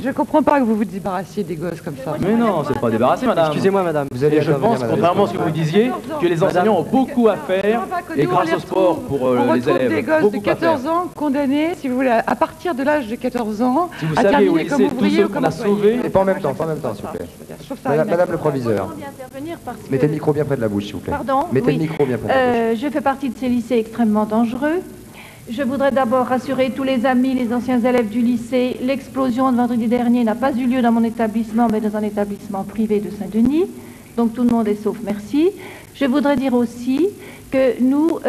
Je ne comprends pas que vous vous débarrassiez des gosses comme ça. Mais non, c'est pas débarrassé, madame. Excusez-moi, madame. Vous allez, je pense, contrairement à ce que vous disiez, que les enseignants ont beaucoup à faire, et grâce au sport pour les élèves. Des gosses de 14 ans condamnés, si vous voulez, à partir de l'âge de 14 ans, si vous saviez au lycée tous ceux qu'on a sauvés... Et pas en même temps, s'il vous plaît. Madame le proviseur, mettez le micro bien près de la bouche, s'il vous plaît. Pardon. Mettez le micro bien près de la bouche. Je fais partie de ces lycées extrêmement dangereux. Je voudrais d'abord rassurer tous les amis, les anciens élèves du lycée. L'explosion de vendredi dernier n'a pas eu lieu dans mon établissement, mais dans un établissement privé de Saint-Denis. Donc tout le monde est sauf, merci. Je voudrais dire aussi que nous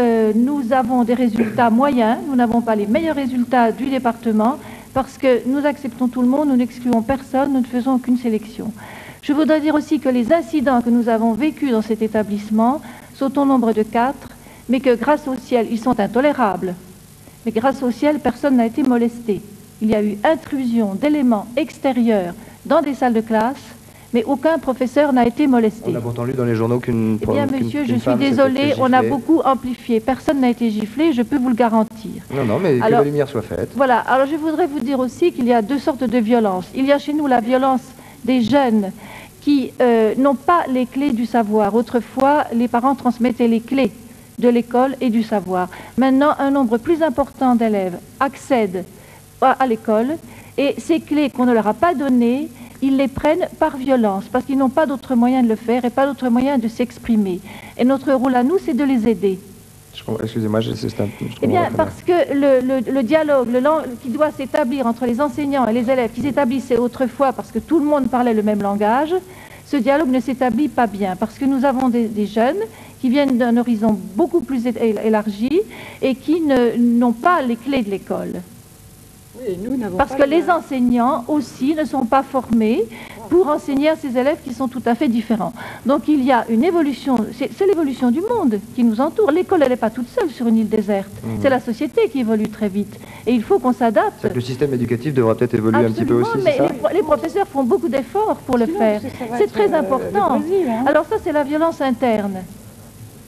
avons des résultats moyens. Nous n'avons pas les meilleurs résultats du département parce que nous acceptons tout le monde, nous n'excluons personne, nous ne faisons aucune sélection. Je voudrais dire aussi que les incidents que nous avons vécus dans cet établissement sont au nombre de 4, mais que grâce au ciel, ils sont intolérables. Mais grâce au ciel, personne n'a été molesté. Il y a eu intrusion d'éléments extérieurs dans des salles de classe, mais aucun professeur n'a été molesté. On a pourtant lu dans les journaux qu'une Eh bien, monsieur, je suis désolée, on a beaucoup amplifié. Personne n'a été giflé, je peux vous le garantir. Non, mais que la lumière soit faite. Voilà, alors je voudrais vous dire aussi qu'il y a deux sortes de violences. Il y a chez nous la violence des jeunes qui n'ont pas les clés du savoir. Autrefois, les parents transmettaient les clés de l'école et du savoir. Maintenant, un nombre plus important d'élèves accèdent à l'école et ces clés qu'on ne leur a pas données, ils les prennent par violence parce qu'ils n'ont pas d'autre moyen de le faire et pas d'autre moyen de s'exprimer. Et notre rôle à nous, c'est de les aider. Excusez-moi, Eh bien, parce que le dialogue qui doit s'établir entre les enseignants et les élèves, qui s'établissait autrefois parce que tout le monde parlait le même langage, ce dialogue ne s'établit pas bien parce que nous avons des jeunes qui viennent d'un horizon beaucoup plus élargi et qui n'ont pas les clés de l'école. Oui, parce que les enseignants aussi ne sont pas formés pour enseigner à ces élèves qui sont tout à fait différents. Donc il y a une évolution, c'est l'évolution du monde qui nous entoure. L'école, elle n'est pas toute seule sur une île déserte. C'est la société qui évolue très vite. Et il faut qu'on s'adapte. Le système éducatif devra peut-être évoluer un petit peu aussi, mais les professeurs font beaucoup d'efforts pour le faire. C'est très important. Alors ça, c'est la violence interne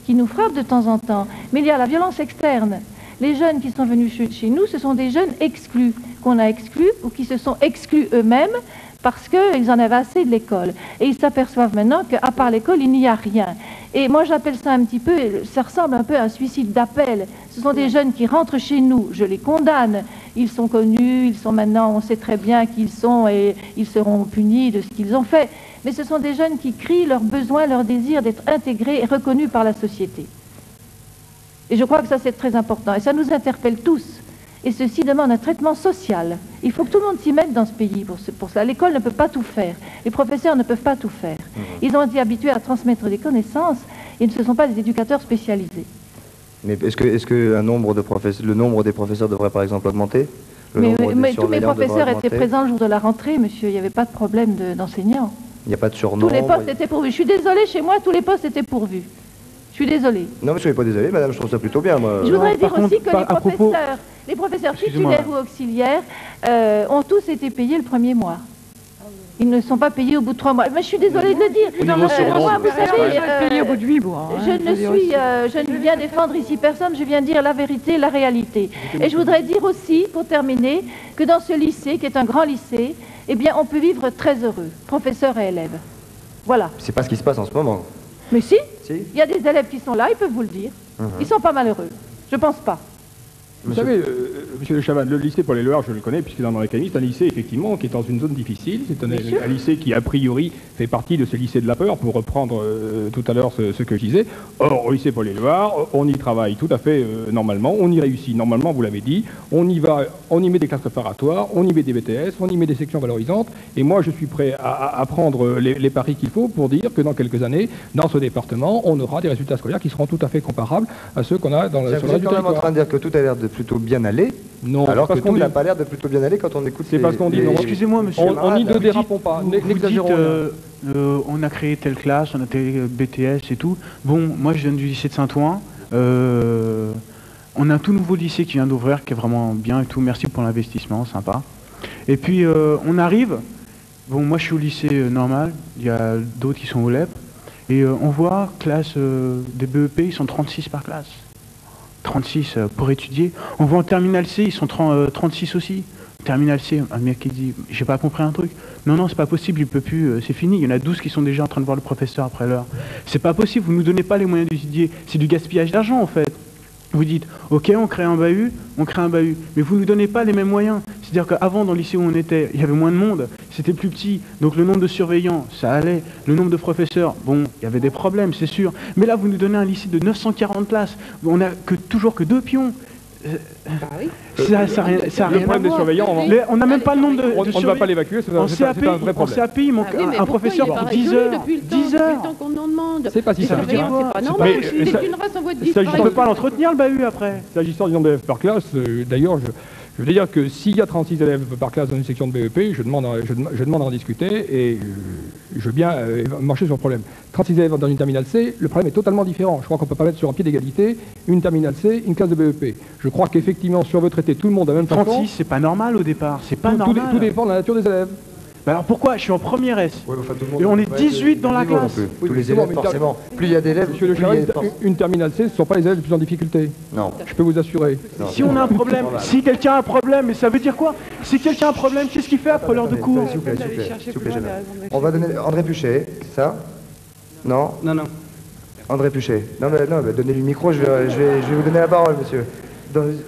qui nous frappe de temps en temps. Mais il y a la violence externe. Les jeunes qui sont venus chez nous, ce sont des jeunes exclus, qu'on a exclus ou qui se sont exclus eux-mêmes parce qu'ils en avaient assez de l'école. Et ils s'aperçoivent maintenant qu'à part l'école, il n'y a rien. Et moi, j'appelle ça un petit peu, ça ressemble un peu à un suicide d'appel. Ce sont des jeunes qui rentrent chez nous, je les condamne. Ils sont connus, ils sont maintenant, on sait très bien qui ils sont et ils seront punis de ce qu'ils ont fait. Mais ce sont des jeunes qui crient leur besoin, leur désir d'être intégrés et reconnus par la société. Et je crois que ça, c'est très important. Et ça nous interpelle tous. Et ceci demande un traitement social. Il faut que tout le monde s'y mette dans ce pays pour ça. L'école ne peut pas tout faire. Les professeurs ne peuvent pas tout faire. Ils ont été habitués à transmettre des connaissances et ne sont pas des éducateurs spécialisés. Mais est-ce que le nombre des professeurs devrait par exemple augmenter? Mais tous mes professeurs étaient présents le jour de la rentrée, monsieur. Il n'y avait pas de problème d'enseignants. Il n'y a pas de surnombre? Tous les postes étaient pourvus. Je suis désolée, chez moi, tous les postes étaient pourvus. Je suis désolée. Non, mais soyez pas désolée, madame, je trouve ça plutôt bien, moi. Je voudrais dire aussi que les professeurs titulaires ou auxiliaires ont tous été payés le premier mois. Ils ne sont pas payés au bout de 3 mois. Mais je suis désolée de le dire. Moi, vous savez, payé au bout de 8 mois. Je ne viens défendre ici personne, je viens dire la vérité, la réalité. Et je voudrais dire aussi, pour terminer, que dans ce lycée, qui est un grand lycée, eh bien, on peut vivre très heureux, professeurs et élèves. Voilà. C'est pas ce qui se passe en ce moment. Mais si, il y a des élèves qui sont là, ils peuvent vous le dire. Ils sont pas malheureux. Je pense pas. Vous savez, monsieur Le Chavannes, le lycée Paul Éluard, je le connais, puisque dans l'académie, c'est un lycée, effectivement, qui est dans une zone difficile. C'est un lycée qui, a priori, fait partie de ce lycée de la peur, pour reprendre tout à l'heure ce que je disais. Or, au lycée Paul Éluard, on y travaille tout à fait normalement, on y réussit normalement, vous l'avez dit. On y va, on y met des classes préparatoires, on y met des BTS, on y met des sections valorisantes. Et moi, je suis prêt à prendre les paris qu'il faut pour dire que dans quelques années, dans ce département, on aura des résultats scolaires qui seront tout à fait comparables à ceux qu'on a dans le territoire. Vous êtes quand même en train de dire que tout a l'air de plutôt bien aller, alors que tout n'a pas l'air de plutôt bien aller quand on écoute c'est parce qu'on dit, excusez-moi monsieur, on n'y ne dérapons pas. Vous dites, on a créé telle classe, on a tel BTS et tout. Bon, moi je viens du lycée de Saint-Ouen, on a un tout nouveau lycée qui vient d'ouvrir, qui est vraiment bien et tout, merci pour l'investissement, sympa. Et puis on arrive, bon moi je suis au lycée normal, il y a d'autres qui sont au LEP, et on voit classe des BEP, ils sont 36 par classe. 36 pour étudier. On voit en terminale C, ils sont 36 aussi. Terminale C, un mec qui dit « j'ai pas compris un truc ». Non, c'est pas possible, il peut plus, c'est fini. Il y en a 12 qui sont déjà en train de voir le professeur après l'heure. C'est pas possible, vous nous donnez pas les moyens d'étudier. C'est du gaspillage d'argent en fait. Vous dites, ok, on crée un bahut, mais vous ne nous donnez pas les mêmes moyens. C'est-à-dire qu'avant, dans le lycée où on était, il y avait moins de monde, c'était plus petit, donc le nombre de surveillants, ça allait, le nombre de professeurs, bon, il y avait des problèmes, c'est sûr. Mais là, vous nous donnez un lycée de 940 places, on n'a toujours que 2 pions. Ça le problème des surveillants, on n'a même pas le nombre de on ne va pas l'évacuer, c'est un vrai problème. En CAP, il manque un professeur pour 10 heures. 10 heures. C'est pas si ça veut dire. C'est pas normal, c'est une race en voie de disparition. On ne peut pas l'entretenir, le bahut, après. S'agissant du nombre d'élèves par classe, d'ailleurs, je veux dire que s'il y a 36 élèves par classe dans une section de BEP, je demande à en discuter et je veux bien marcher sur le problème. 36 élèves dans une terminale C, le problème est totalement différent. Je crois qu'on ne peut pas mettre sur un pied d'égalité une terminale C, une classe de BEP. Je crois qu'effectivement, si on veut traiter tout le monde de la même façon... 36, c'est pas normal au départ, c'est pas normal. Tout dépend de la nature des élèves. Bah alors pourquoi? Je suis en première S. Ouais, enfin, et on est 18 dans la classe. Tous les élèves, forcément. Plus il y a d'élèves, Monsieur le Chérif, une terminale C, ce ne sont pas les élèves les plus en difficulté. Non. Je peux vous assurer. Si on a un problème, si quelqu'un a un problème, mais ça veut dire quoi? Si quelqu'un a un problème, qu'est-ce qu'il fait après l'heure de cours? S'il vous plaît, on va donner André Puchet, c'est ça? Non? Non. André Puchet. Non, mais donnez-lui le micro, je vais vous donner la parole, monsieur.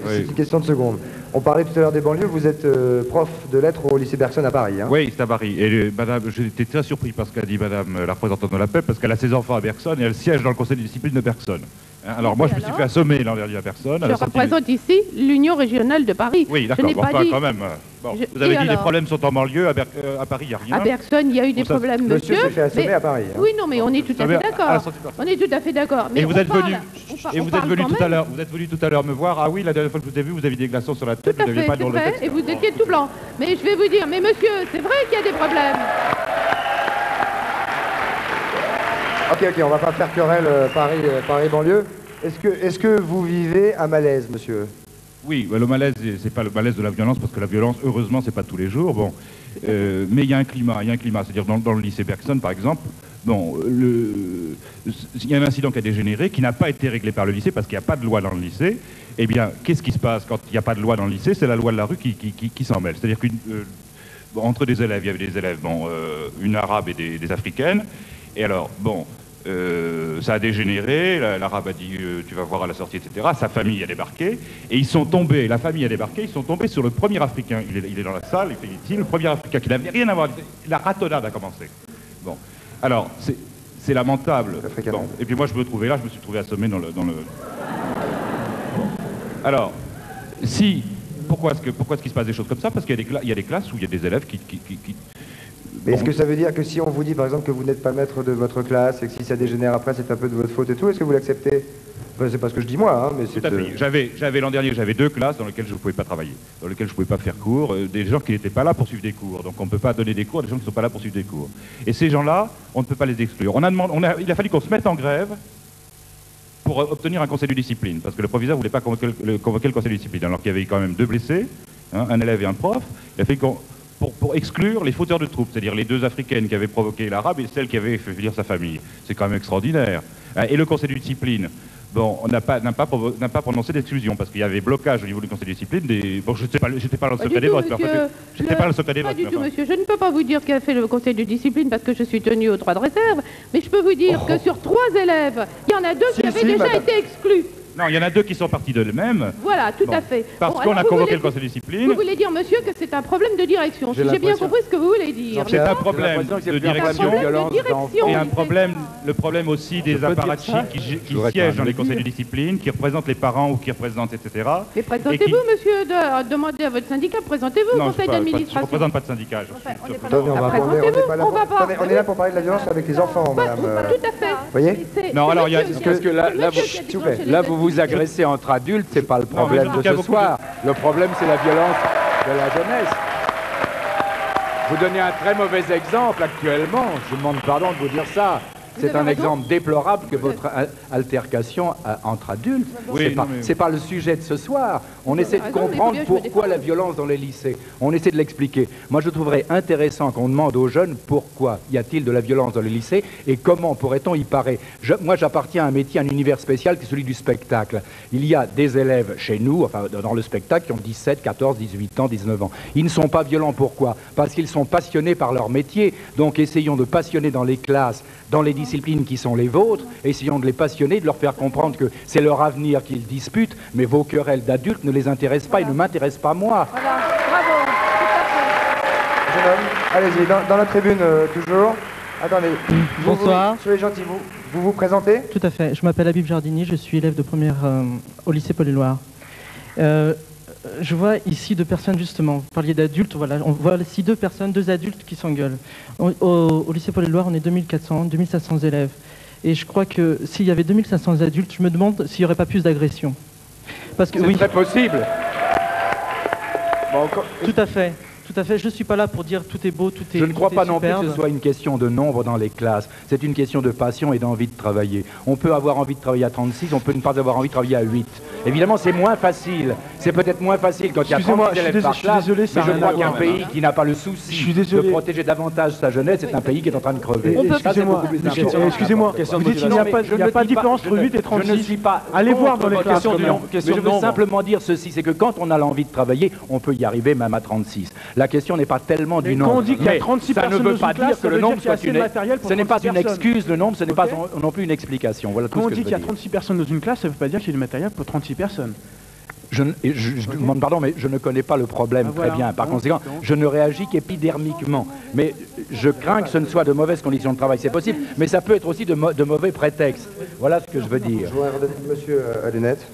C'est une question de seconde. On parlait tout à l'heure des banlieues, vous êtes prof de lettres au lycée Bergson à Paris. Hein. Oui, c'est à Paris. Et madame, j'étais très surpris par ce qu'a dit madame la représentante de la PEP, parce qu'elle a ses enfants à Bergson et elle siège dans le conseil de discipline de Bergson. Hein, alors moi, je me suis fait assommer l'an dernier à Bergson. Je représente ici l'Union régionale de Paris. Oui, d'accord, quand même. Bon, vous avez dit les problèmes sont en banlieue, à Paris, il n'y a rien. À Bergson, il y a eu des problèmes, monsieur. Monsieur s'est fait assommer à Paris. Hein. Oui, non, mais on est tout à fait d'accord. On est tout à fait d'accord. Et vous êtes venu tout à l'heure me voir. Ah oui, la dernière fois que je vous ai vu, vous aviez des glaçons sur la tête, vous n'aviez pas dans le texte. Et vous étiez tout blanc. Mais je vais vous dire, mais monsieur, c'est vrai qu'il y a des problèmes. Ok, on va pas faire querelle Paris banlieue. Est-ce que vous vivez un malaise, monsieur? Oui, le malaise, c'est pas le malaise de la violence, parce que la violence, heureusement, c'est pas tous les jours. Bon, mais il y a un climat, c'est-à-dire dans le lycée Bergson, par exemple. Bon, il y a un incident qui a dégénéré, qui n'a pas été réglé par le lycée, parce qu'il n'y a pas de loi dans le lycée. Eh bien, qu'est-ce qui se passe quand il n'y a pas de loi dans le lycée? C'est la loi de la rue qui s'en mêle. C'est-à-dire qu'entre des élèves, il y avait des élèves, une arabe et des africaines. Et alors, ça a dégénéré, l'arabe a dit tu vas voir à la sortie, etc. Sa famille a débarqué, et la famille a débarqué, ils sont tombés sur le premier africain. Il est dans la salle, il fait ici, le premier africain qui n'avait rien à voir, la ratonnade a commencé. Bon, alors, c'est lamentable. Bon. Et puis moi, je me trouvais là, je me suis trouvé assommé dans le... Alors, pourquoi est-ce qu'il se passe des choses comme ça? Parce qu'il y a des classes où il y a des élèves qui... Mais est-ce que ça veut dire que si on vous dit par exemple que vous n'êtes pas maître de votre classe et que si ça dégénère après c'est un peu de votre faute et tout, est-ce que vous l'acceptez? Enfin, c'est pas ce que je dis moi, hein, mais c'est... Tout à fait. L'an dernier, j'avais 2 classes dans lesquelles je ne pouvais pas travailler, dans lesquelles je ne pouvais pas faire cours, des gens qui n'étaient pas là pour suivre des cours. Donc on ne peut pas donner des cours à des gens qui ne sont pas là pour suivre des cours. Et ces gens-là, on ne peut pas les exclure. Il a fallu qu'on se mette en grève pour obtenir un conseil de discipline, parce que le proviseur ne voulait pas convoquer le conseil de discipline, alors qu'il y avait quand même 2 blessés, hein, un élève et un prof. Il a fallu pour exclure les fauteurs de troubles, c'est-à-dire les 2 africaines qui avaient provoqué l'arabe et celle qui avait fait venir sa famille. C'est quand même extraordinaire. Et le conseil de discipline, n'a pas prononcé d'exclusion, parce qu'il y avait blocage au niveau du conseil de discipline. Bon, je n'étais pas dans le secret des votes. J'étais pas dans le secret des votes. Pas du tout, monsieur. Je ne peux pas vous dire qu'a fait le conseil de discipline parce que je suis tenu au droit de réserve, mais je peux vous dire que sur 3 élèves, il y en a 2 qui avaient déjà été exclus. Non, il y en a 2 qui sont partis d'eux-mêmes. Voilà, tout à fait. Parce qu'on a convoqué le conseil de discipline. Vous voulez dire, monsieur, que c'est un problème de direction. Si j'ai bien compris ce que vous voulez dire. C'est un problème de direction et le problème aussi des apparatchiks qui siègent dans les conseils de discipline, qui représentent les parents ou qui représentent, etc. Mais présentez-vous, monsieur, demandez à votre syndicat, présentez-vous au conseil d'administration. Je ne représente pas de syndicat. On est là pour parler de la violence avec les enfants, madame. Tout à fait. Vous voyez? Non, alors, parce que là, vous agressez entre adultes, c'est pas le problème de ce soir. Le problème, c'est la violence de la jeunesse. Vous donnez un très mauvais exemple actuellement. Je vous demande pardon de vous dire ça. C'est un exemple déplorable que votre altercation entre adultes. Oui, c'est pas le sujet de ce soir. On essaie de comprendre pourquoi la violence dans les lycées. On essaie de l'expliquer. Moi, je trouverais intéressant qu'on demande aux jeunes pourquoi y a-t-il de la violence dans les lycées et comment pourrait-on y parer. Moi, j'appartiens à un métier, à un univers spécial qui est celui du spectacle. Il y a des élèves chez nous, enfin dans le spectacle, qui ont 17, 14, 18 ans, 19 ans. Ils ne sont pas violents. Pourquoi? Parce qu'ils sont passionnés par leur métier. Donc, essayons de passionner dans les classes, dans les disciplines qui sont les vôtres, essayons de les passionner, de leur faire comprendre que c'est leur avenir qu'ils disputent, mais vos querelles d'adultes ne les intéressent pas et ne m'intéressent pas moi. Voilà, bravo, tout à fait. Jeune homme, allez-y, dans la tribune toujours. Attendez. Bonsoir. Soyez gentil, vous vous présentez? Tout à fait. Je m'appelle Habib Jardini, je suis élève de première au lycée Paul-et-Loire. Je vois ici deux personnes, justement, vous parliez d'adultes, voilà, on voit ici deux personnes, deux adultes qui s'engueulent. Au lycée Paul-et-Loire, on est 2400, 2500 élèves. Et je crois que s'il y avait 2500 adultes, je me demande s'il n'y aurait pas plus d'agression. Parce que c'est très possible. Bon, tout à fait. Tout à fait, je ne suis pas là pour dire tout est beau, tout est Je ne crois pas non plus superbe. que ce soit une question de nombre dans les classes. C'est une question de passion et d'envie de travailler. On peut avoir envie de travailler à 36, on peut ne pas avoir envie de travailler à 8. Évidemment, c'est moins facile. C'est peut-être moins facile quand il y a 36 élèves par classe, mais je crois qu'un pays qui n'a pas le souci de protéger davantage sa jeunesse, c'est un pays qui est en train de crever. Excusez-moi, vous dites qu'il n'y a pas de différence entre 8 et 36. Je ne suis pas... Allez voir dans les classes. Mais je veux simplement dire ceci, c'est que quand on a l'envie de travailler, on peut y arriver même à 36. La question n'est pas tellement du nombre. Quand on dit qu'il y a 36 ça ne personnes veut dans pas une classe, dire que le nombre soit une... Ce n'est pas une personnes. excuse, le nombre, ce n'est pas non plus une explication. Voilà tout Quand ce on que dit je qu'il y veux a dire. 36 personnes dans une classe, ça ne veut pas dire qu'il y a du matériel pour 36 personnes. Je demande pardon, mais je ne connais pas le problème très bien. Par conséquent, je ne réagis qu'épidermiquement. Mais je crains que ce ne soit de mauvaises conditions de travail. C'est possible, mais ça peut être aussi de mauvais prétextes. Voilà ce que je veux dire. Je voudrais monsieur à lunettes,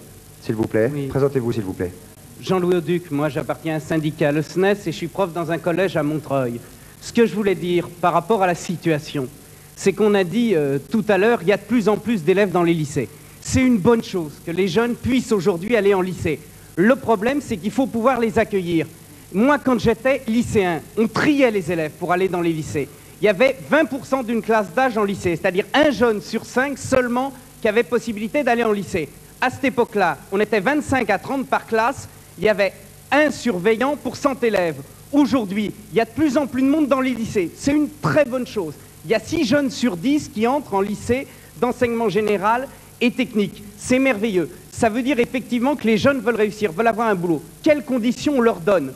s'il vous plaît. Oui. Présentez-vous, s'il vous plaît. Jean-Louis Auduc, moi j'appartiens à un syndicat, le SNES, et je suis prof dans un collège à Montreuil. Ce que je voulais dire par rapport à la situation, c'est qu'on a dit tout à l'heure, il y a de plus en plus d'élèves dans les lycées. C'est une bonne chose que les jeunes puissent aujourd'hui aller en lycée. Le problème, c'est qu'il faut pouvoir les accueillir. Moi, quand j'étais lycéen, on triait les élèves pour aller dans les lycées. Il y avait 20% d'une classe d'âge en lycée, c'est-à-dire un jeune sur 5 seulement qui avait possibilité d'aller en lycée. À cette époque-là, on était 25 à 30 par classe, il y avait un surveillant pour 100 élèves. Aujourd'hui, il y a de plus en plus de monde dans les lycées. C'est une très bonne chose. Il y a 6 jeunes sur 10 qui entrent en lycée d'enseignement général et technique. C'est merveilleux. Ça veut dire effectivement que les jeunes veulent réussir, veulent avoir un boulot. Quelles conditions on leur donne?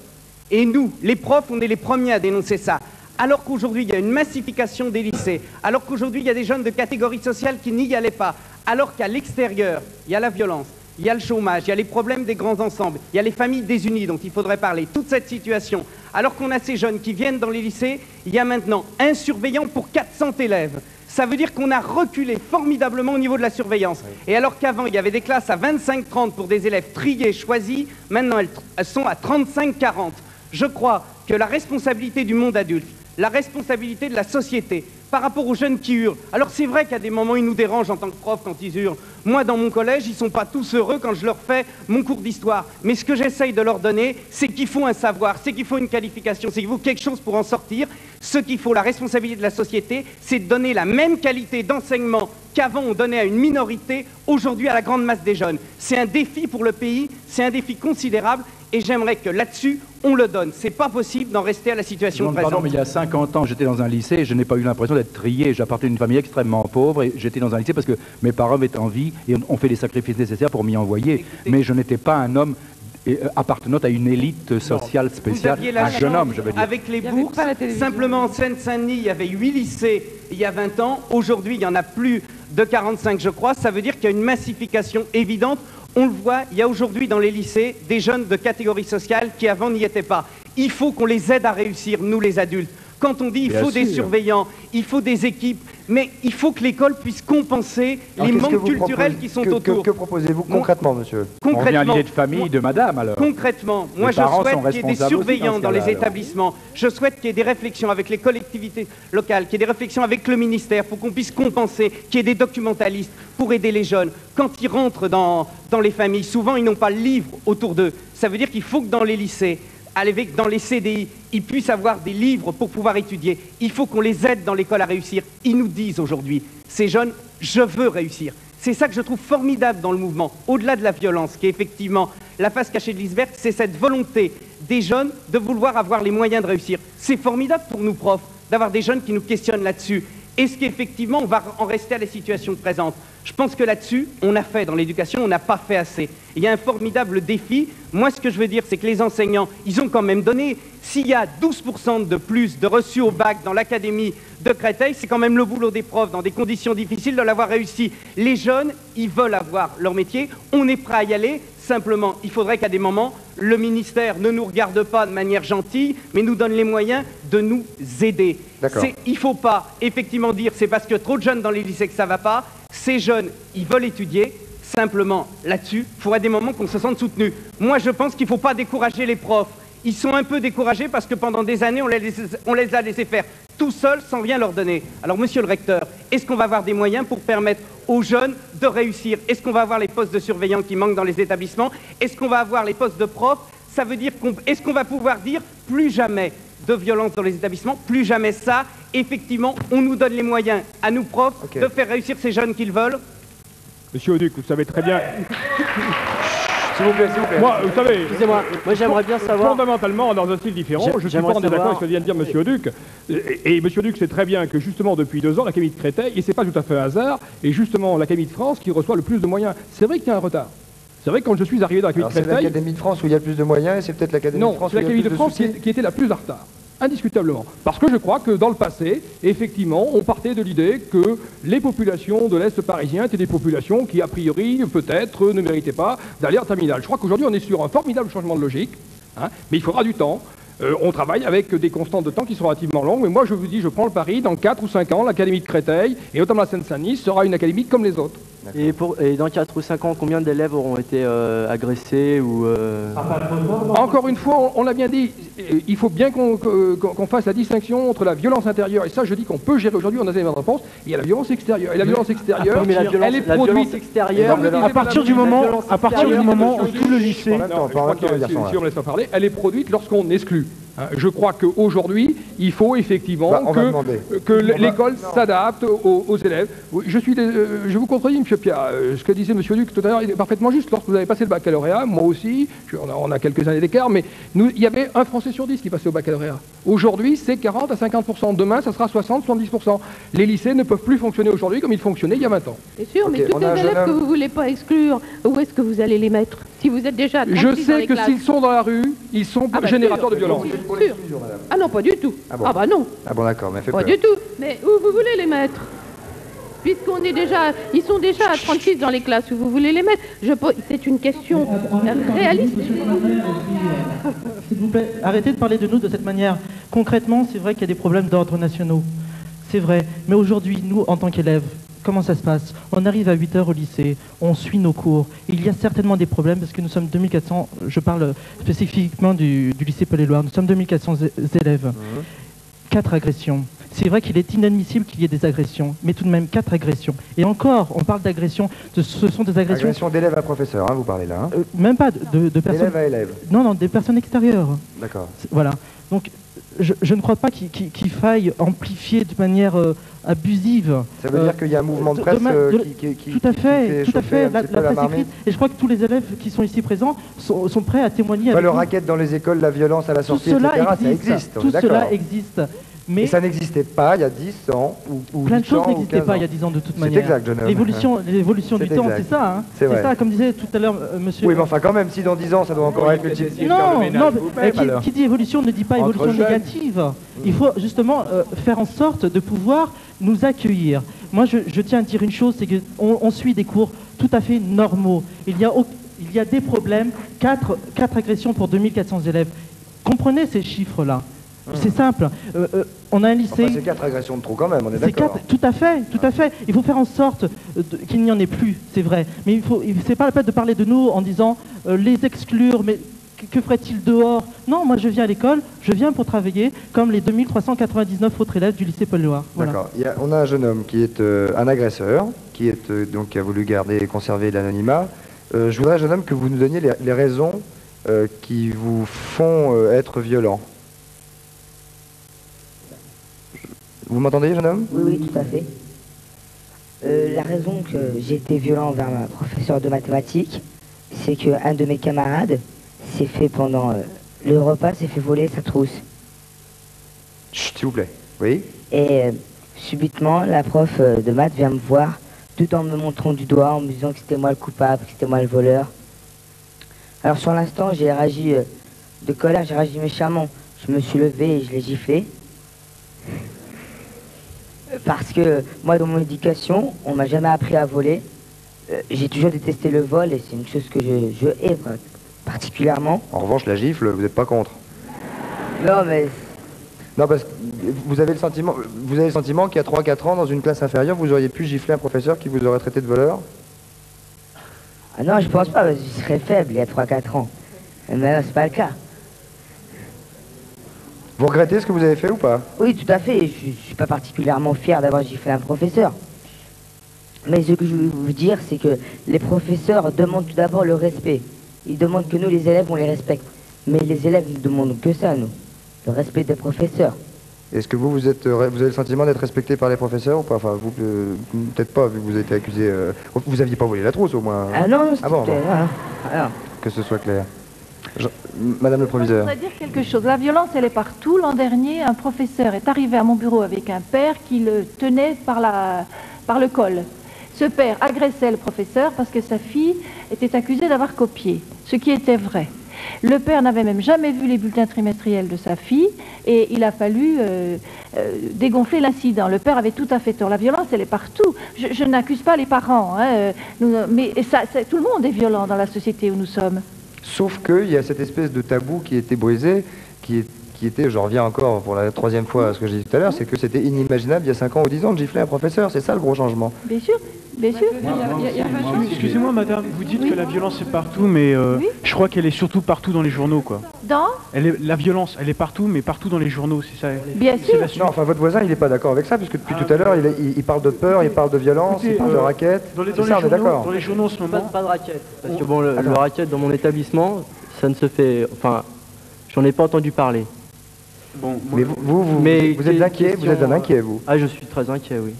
Et nous, les profs, on est les premiers à dénoncer ça. Alors qu'aujourd'hui, il y a une massification des lycées, alors qu'aujourd'hui, il y a des jeunes de catégorie sociale qui n'y allaient pas, alors qu'à l'extérieur, il y a la violence, il y a le chômage, il y a les problèmes des grands ensembles, il y a les familles désunies dont il faudrait parler, toute cette situation. Alors qu'on a ces jeunes qui viennent dans les lycées, il y a maintenant un surveillant pour 400 élèves. Ça veut dire qu'on a reculé formidablement au niveau de la surveillance. Et alors qu'avant, il y avait des classes à 25-30 pour des élèves triés, choisis, maintenant elles sont à 35-40. Je crois que la responsabilité du monde adulte, la responsabilité de la société, par rapport aux jeunes qui hurlent. Alors c'est vrai qu'à des moments, ils nous dérangent en tant que profs quand ils hurlent. Moi, dans mon collège, ils ne sont pas tous heureux quand je leur fais mon cours d'histoire. Mais ce que j'essaye de leur donner, c'est qu'il faut un savoir, c'est qu'il faut une qualification, c'est qu'il faut quelque chose pour en sortir. Ce qu'il faut, la responsabilité de la société, c'est de donner la même qualité d'enseignement qu'avant on donnait à une minorité, aujourd'hui à la grande masse des jeunes. C'est un défi pour le pays, c'est un défi considérable, et j'aimerais que là-dessus, on le donne. C'est pas possible d'en rester à la situation présente. Pardon, mais il y a 50 ans, j'étais dans un lycée et je n'ai pas eu l'impression d'être trié. J'appartenais à une famille extrêmement pauvre et j'étais dans un lycée parce que mes parents étaient en vie et on fait les sacrifices nécessaires pour m'y envoyer. Mais je n'étais pas un homme appartenant à une élite sociale spéciale, un jeune homme, je veux dire. Avec les bourses, simplement en Seine-Saint-Denis, il y avait 8 lycées il y a 20 ans. Aujourd'hui, il y en a plus de 45, je crois. Ça veut dire qu'il y a une massification évidente. On le voit, il y a aujourd'hui dans les lycées des jeunes de catégorie sociale qui avant n'y étaient pas. Il faut qu'on les aide à réussir, nous les adultes. Quand on dit il faut des surveillants, il faut des équipes, mais il faut que l'école puisse compenser les manques culturels qui sont autour. Que proposez-vous concrètement, monsieur? On revient à l'idée de famille de madame, alors. Concrètement, moi je souhaite qu'il y ait des surveillants dans les établissements. Je souhaite qu'il y ait des réflexions avec les collectivités locales, qu'il y ait des réflexions avec le ministère pour qu'on puisse compenser, qu'il y ait des documentalistes pour aider les jeunes. Quand ils rentrent dans les familles, souvent ils n'ont pas le livre autour d'eux. Ça veut dire qu'il faut que dans les lycées, avec dans les CDI, ils puissent avoir des livres pour pouvoir étudier. Il faut qu'on les aide dans l'école à réussir. Ils nous disent aujourd'hui, ces jeunes, je veux réussir. C'est ça que je trouve formidable dans le mouvement, au-delà de la violence, qui est effectivement la face cachée de l'iceberg, c'est cette volonté des jeunes de vouloir avoir les moyens de réussir. C'est formidable pour nous profs d'avoir des jeunes qui nous questionnent là-dessus. Est-ce qu'effectivement on va en rester à la situation présente? Je pense que là-dessus, on a fait dans l'éducation, on n'a pas fait assez. Il y a un formidable défi. Moi, ce que je veux dire, c'est que les enseignants, ils ont quand même donné, s'il y a 12% de plus de reçus au bac dans l'académie de Créteil, c'est quand même le boulot des profs, dans des conditions difficiles, de l'avoir réussi. Les jeunes, ils veulent avoir leur métier, on est prêt à y aller. Simplement, il faudrait qu'à des moments, le ministère ne nous regarde pas de manière gentille, mais nous donne les moyens de nous aider. Il ne faut pas effectivement dire c'est parce qu'il y a trop de jeunes dans les lycées que ça ne va pas. Ces jeunes, ils veulent étudier. Simplement, là-dessus, il faudrait des moments qu'on se sente soutenus. Moi, je pense qu'il ne faut pas décourager les profs. Ils sont un peu découragés parce que pendant des années, on les a laissés faire tout seuls sans rien leur donner. Alors, monsieur le recteur, est-ce qu'on va avoir des moyens pour permettre aux jeunes de réussir? Est-ce qu'on va avoir les postes de surveillants qui manquent dans les établissements? Est-ce qu'on va avoir les postes de profs? Ça veut dire est-ce qu'on va pouvoir dire plus jamais de violence dans les établissements, plus jamais ça? Effectivement, on nous donne les moyens à nous profs de faire réussir ces jeunes qu'ils veulent. Monsieur Auduc, vous savez très bien... S'il vous plaît, s'il vous plaît. Moi, vous savez... Excusez-moi, moi j'aimerais bien savoir... Fondamentalement, dans un style différent, je ne suis pas en désaccord avec ce que vient de dire monsieur Auduc. Et monsieur Auduc sait très bien que justement, depuis 2 ans, l'Académie de Créteil, et c'est pas tout à fait un hasard, et justement l'Académie de France qui reçoit le plus de moyens. C'est vrai qu'il y a un retard. C'est vrai que quand je suis arrivé dans l'Académie de Créteil... C'est l'Académie de France où il y a le plus de moyens, et c'est peut-être l'Académie de France où il y a le plus de soucis. Non, c'est l'Académie de France qui était la plus en retard. Indiscutablement. Parce que je crois que dans le passé, effectivement, on partait de l'idée que les populations de l'Est parisien étaient des populations qui, a priori, peut-être, ne méritaient pas d'aller en terminale. Je crois qu'aujourd'hui, on est sur un formidable changement de logique, hein, mais il faudra du temps. On travaille avec des constantes de temps qui sont relativement longues, mais moi, je vous dis, je prends le pari, dans 4 ou 5 ans, l'Académie de Créteil, et notamment la Seine-Saint-Denis, sera une académie comme les autres. Et dans 4 ou 5 ans, combien d'élèves auront été agressés ou Encore une fois, on l'a bien dit, il faut bien qu'on fasse la distinction entre la violence intérieure, et ça je dis qu'on peut gérer aujourd'hui, on a des réponses, et il y a la violence extérieure. Et la violence extérieure, elle est produite extérieure. À partir du moment où tout le lycée... Si on me laisse en parler, elle est produite lorsqu'on exclut. Je crois qu'aujourd'hui, il faut effectivement que l'école s'adapte aux élèves. Je vous contredis, M. Pia. Ce que disait M. Luc tout à l'heure, il est parfaitement juste. Lorsque vous avez passé le baccalauréat, moi aussi, on a quelques années d'écart, mais il y avait 1 Français sur 10 qui passait au baccalauréat. Aujourd'hui, c'est 40 à 50%. Demain, ça sera 60, 70%. Les lycées ne peuvent plus fonctionner aujourd'hui comme ils fonctionnaient il y a 20 ans. C'est sûr, mais tous les élèves que vous ne voulez pas exclure, où est-ce que vous allez les mettre? Si vous êtes déjà à 36 Je sais que s'ils sont dans la rue, ils sont générateurs de violence. Ah non, pas du tout. Ah bon. Ah bah non. Ah bon, d'accord, mais fait pas peur. du tout. Mais où vous voulez les mettre? Puisqu'on est déjà, ils sont déjà à 36 dans les classes, où vous voulez les mettre? C'est une question réaliste. S'il vous plaît, arrêtez de parler de nous de cette manière. Concrètement, c'est vrai qu'il y a des problèmes d'ordre nationaux. C'est vrai. Mais aujourd'hui, nous, en tant qu'élèves, comment ça se passe? On arrive à 8 h au lycée, on suit nos cours. Il y a certainement des problèmes parce que nous sommes 2400, je parle spécifiquement du lycée Paul-Éluard, nous sommes 2400 élèves. 4 agressions. C'est vrai qu'il est inadmissible qu'il y ait des agressions, mais tout de même 4 agressions. Et encore, on parle d'agressions, ce sont des agressions... Agression d'élève à professeur, hein, vous parlez là. Hein. Même pas de personnes... Élève à élève. Non, des personnes extérieures. D'accord. Voilà. Donc, je ne crois pas qu'il faille amplifier de manière abusive. Ça veut dire qu'il y a un mouvement de presse qui tout à fait, tout à fait. La presse écrite. Et je crois que tous les élèves qui sont ici présents sont prêts à témoigner. Le racket dans les écoles, la violence à la sortie, etc. Ça existe. Tout cela existe. Mais et ça n'existait pas il y a 10 ans ou plein de choses n'existaient pas ans. il y a 10 ans de toute manière. C'est exact, jeune homme. L'évolution du temps, c'est ça. Hein. C'est ça, comme disait tout à l'heure monsieur... Oui, mais enfin quand même, si dans 10 ans ça doit encore être multiplié. Non, qui dit évolution ne dit pas évolution négative. Il faut justement faire en sorte de pouvoir nous accueillir. Moi, je tiens à dire une chose, c'est qu'on suit des cours tout à fait normaux. Il y a des problèmes, 4 agressions pour 2400 élèves. Comprenez ces chiffres-là. C'est simple. On a un lycée... Enfin, c'est 4 agressions de trop quand même, on est d'accord. Tout à fait, tout à fait. Il faut faire en sorte qu'il n'y en ait plus, c'est vrai. Mais c'est pas la peine de parler de nous en disant les exclure, mais que ferait-il dehors? Non, moi je viens à l'école, je viens pour travailler comme les 2399 autres élèves du lycée Paul-Éluard. Voilà. D'accord. On a un jeune homme qui est un agresseur, qui a voulu garder et conserver l'anonymat. Je voudrais, jeune homme, que vous nous donniez les raisons qui vous font être violent? Vous m'entendez, jeune homme? Oui, oui, tout à fait. La raison que j'ai été violent envers ma professeure de mathématiques, c'est qu'un de mes camarades s'est fait pendant le repas, s'est fait voler sa trousse. Chut, s'il vous plaît. Oui? Et subitement, la prof de maths vient me voir, tout en me montrant du doigt, en me disant que c'était moi le coupable, que c'était moi le voleur. Alors sur l'instant, j'ai réagi de colère, j'ai réagi méchamment. Je me suis levé et je l'ai giflé. Parce que moi, dans mon éducation, on m'a jamais appris à voler. J'ai toujours détesté le vol et c'est une chose que je hais particulièrement. En revanche, la gifle, vous n'êtes pas contre? Non, mais... Non, parce que vous avez le sentiment qu'il y a 3-4 ans, dans une classe inférieure, vous auriez pu gifler un professeur qui vous aurait traité de voleur? Ah non, je pense pas, parce que je serais faible il y a 3-4 ans. Mais non, c'est pas le cas. Vous regrettez ce que vous avez fait ou pas? Oui, tout à fait. Je suis pas particulièrement fier d'avoir giflé un professeur. Mais ce que je veux vous dire, c'est que les professeurs demandent tout d'abord le respect. Ils demandent que nous, les élèves, on les respecte. Mais les élèves ne demandent que ça, nous. Le respect des professeurs. Est-ce que vous avez le sentiment d'être respecté par les professeurs ou pas? Enfin, vous, peut-être pas, vu que vous avez été accusé... Vous aviez pas volé la trousse, au moins? Ah non, ah bon, alors. Que ce soit clair. Madame le proviseur. Je voudrais dire quelque chose. La violence, elle est partout. L'an dernier, un professeur est arrivé à mon bureau avec un père qui le tenait par le col. Ce père agressait le professeur parce que sa fille était accusée d'avoir copié, ce qui était vrai. Le père n'avait même jamais vu les bulletins trimestriels de sa fille et il a fallu dégonfler l'incident. Le père avait tout à fait tort. La violence, elle est partout. Je n'accuse pas les parents, hein, mais tout le monde est violent dans la société où nous sommes. Sauf qu'il y a cette espèce de tabou qui a été brisé, qui était, je reviens encore pour la 3e fois à ce que j'ai dit tout à l'heure, c'est que c'était inimaginable il y a 5 ans ou 10 ans de gifler un professeur. C'est ça le gros changement. Bien sûr, bien sûr. Excusez-moi madame, vous dites que la violence est partout, mais je crois qu'elle est surtout partout dans les journaux, quoi. La violence, elle est partout, mais partout dans les journaux, c'est ça. Bien sûr. Non, enfin votre voisin, il n'est pas d'accord avec ça, puisque depuis tout à l'heure, il parle de peur, il parle de violence, il parle de raquettes. Dans les journaux en ce moment. Pas de raquettes, parce que bon, le raquette dans mon établissement, ça ne se fait... Enfin, j'en ai pas entendu parler. Bon, mais vous êtes inquiet, vous êtes un inquiet, vous? Ah, je suis très inquiet, oui.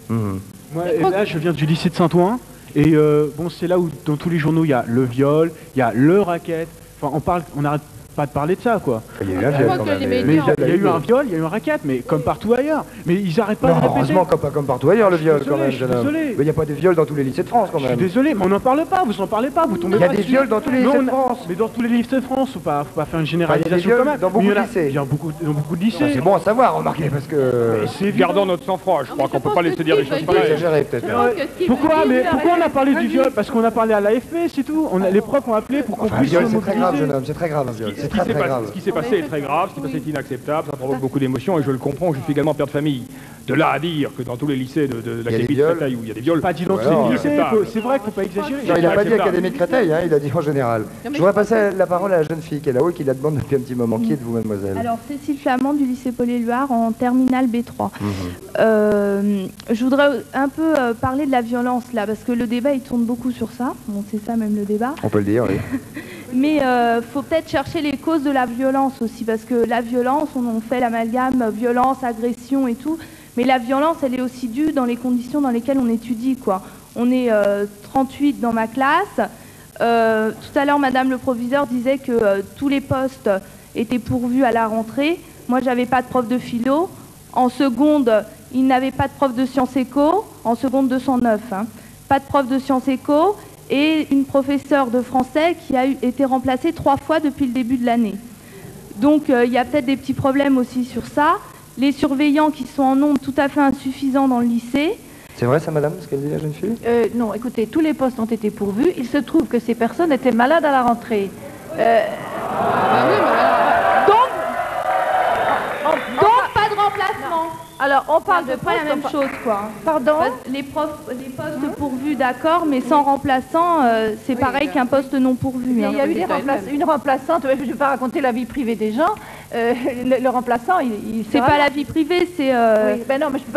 Moi, là, je viens du lycée de Saint-Ouen, et bon, c'est là où, dans tous les journaux, il y a le viol, il y a le racket, enfin, on n'arrête pas de parler de ça, quoi. Il y a eu un viol, quand même. Mais il y a eu un viol, il y a eu un racket, mais comme partout ailleurs. Mais ils n'arrêtent pas de répéter. Heureusement, pas comme partout ailleurs, le viol, quand même, jeune homme. Désolé. Mais il n'y a pas de viol dans tous les lycées de France, quand même. Je suis désolé, mais on n'en parle pas, vous n'en parlez pas, vous tombez pas. Il y a des viols dans tous les lycées de France. Mais dans tous les lycées de France, faut pas faire une généralisation quand même. Dans beaucoup de lycées. Il y a dans beaucoup de lycées. C'est bon à savoir, remarquez, parce que... Gardons notre sang-froid, je crois qu'on peut pas laisser dire des choses pareilles. Exagéré, peut-être. Pourquoi on a parlé du viol? Parce qu'on a parlé à l'AFP, c'est tout. Les profs ont appelé pour qu'on puisse se mobiliser. C'est très grave, jeune homme, c'est très grave, un viol. C'est très grave. Ce qui s'est passé est très grave, ce qui s'est passé est inacceptable, ça provoque beaucoup d'émotions et je le comprends, je suis également père de famille. De là à dire que dans tous les lycées de l'Académie de Créteil où il y a des viols... Pas dit dans tous les lycées, c'est vrai qu'il ne faut pas exagérer. Non, il n'a pas dit Académie de Créteil, hein, il a dit en général. Je voudrais passer la parole à la jeune fille qui est là-haut et qui la demande depuis un petit moment. Qui êtes-vous, mademoiselle? Alors, Cécile Flamand du lycée Paul-Éluard en terminale B3. Je voudrais un peu parler de la violence là, parce que le débat il tourne beaucoup sur ça. Bon, c'est ça même le débat. On peut le dire, oui. Mais faut peut-être chercher les causes de la violence aussi, parce que la violence, on fait l'amalgame violence, agression et tout, mais la violence, elle est aussi due dans les conditions dans lesquelles on étudie, quoi. On est 38 dans ma classe. Tout à l'heure, Madame le proviseur disait que tous les postes étaient pourvus à la rentrée. Moi, j'avais pas de prof de philo. En seconde, il n'avait pas de prof de sciences éco. En seconde 209, hein. Pas de prof de sciences éco. Et une professeure de français qui a été remplacée 3 fois depuis le début de l'année. Donc il y a peut-être des petits problèmes aussi sur ça. Les surveillants qui sont en nombre tout à fait insuffisants dans le lycée. C'est vrai ça, madame, ce qu'elle dit la jeune fille? Non, écoutez, tous les postes ont été pourvus. Il se trouve que ces personnes étaient malades à la rentrée. Donc pas de remplacement. Alors, on parle de pas la même chose, quoi. Pardon? Les postes pourvus, d'accord, mais sans remplaçant, c'est pareil qu'un poste non pourvu. Il y a eu une remplaçante, je ne vais pas raconter la vie privée des gens, le remplaçant, il c'est pas la vie privée, c'est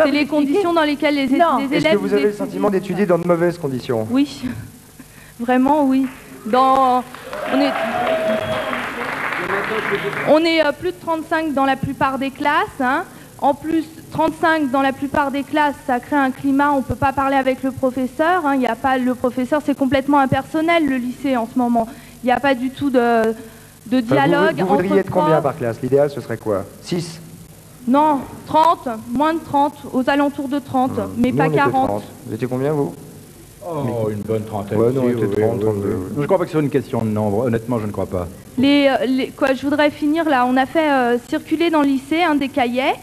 les conditions dans lesquelles les élèves... Est-ce que vous avez le sentiment d'étudier dans de mauvaises conditions? Oui, vraiment oui. On est plus de 35 dans la plupart des classes. Hein. En plus, 35 dans la plupart des classes, ça crée un climat, on ne peut pas parler avec le professeur. Hein. Il y a pas, le professeur, c'est complètement impersonnel, le lycée, en ce moment. Il n'y a pas du tout de dialogue. Vous voudriez être combien par classe? L'idéal, ce serait quoi? 6? Non, 30, moins de 30, aux alentours de 30, mais Nous, pas on était 40. 30. Vous étiez combien, vous? Oh, une bonne trentaine. Ouais, non, on aussi, était 30, 32. Je ne crois pas que ce soit une question de nombre. Honnêtement, je ne crois pas. Quoi, je voudrais finir là. On a fait circuler dans le lycée des cahiers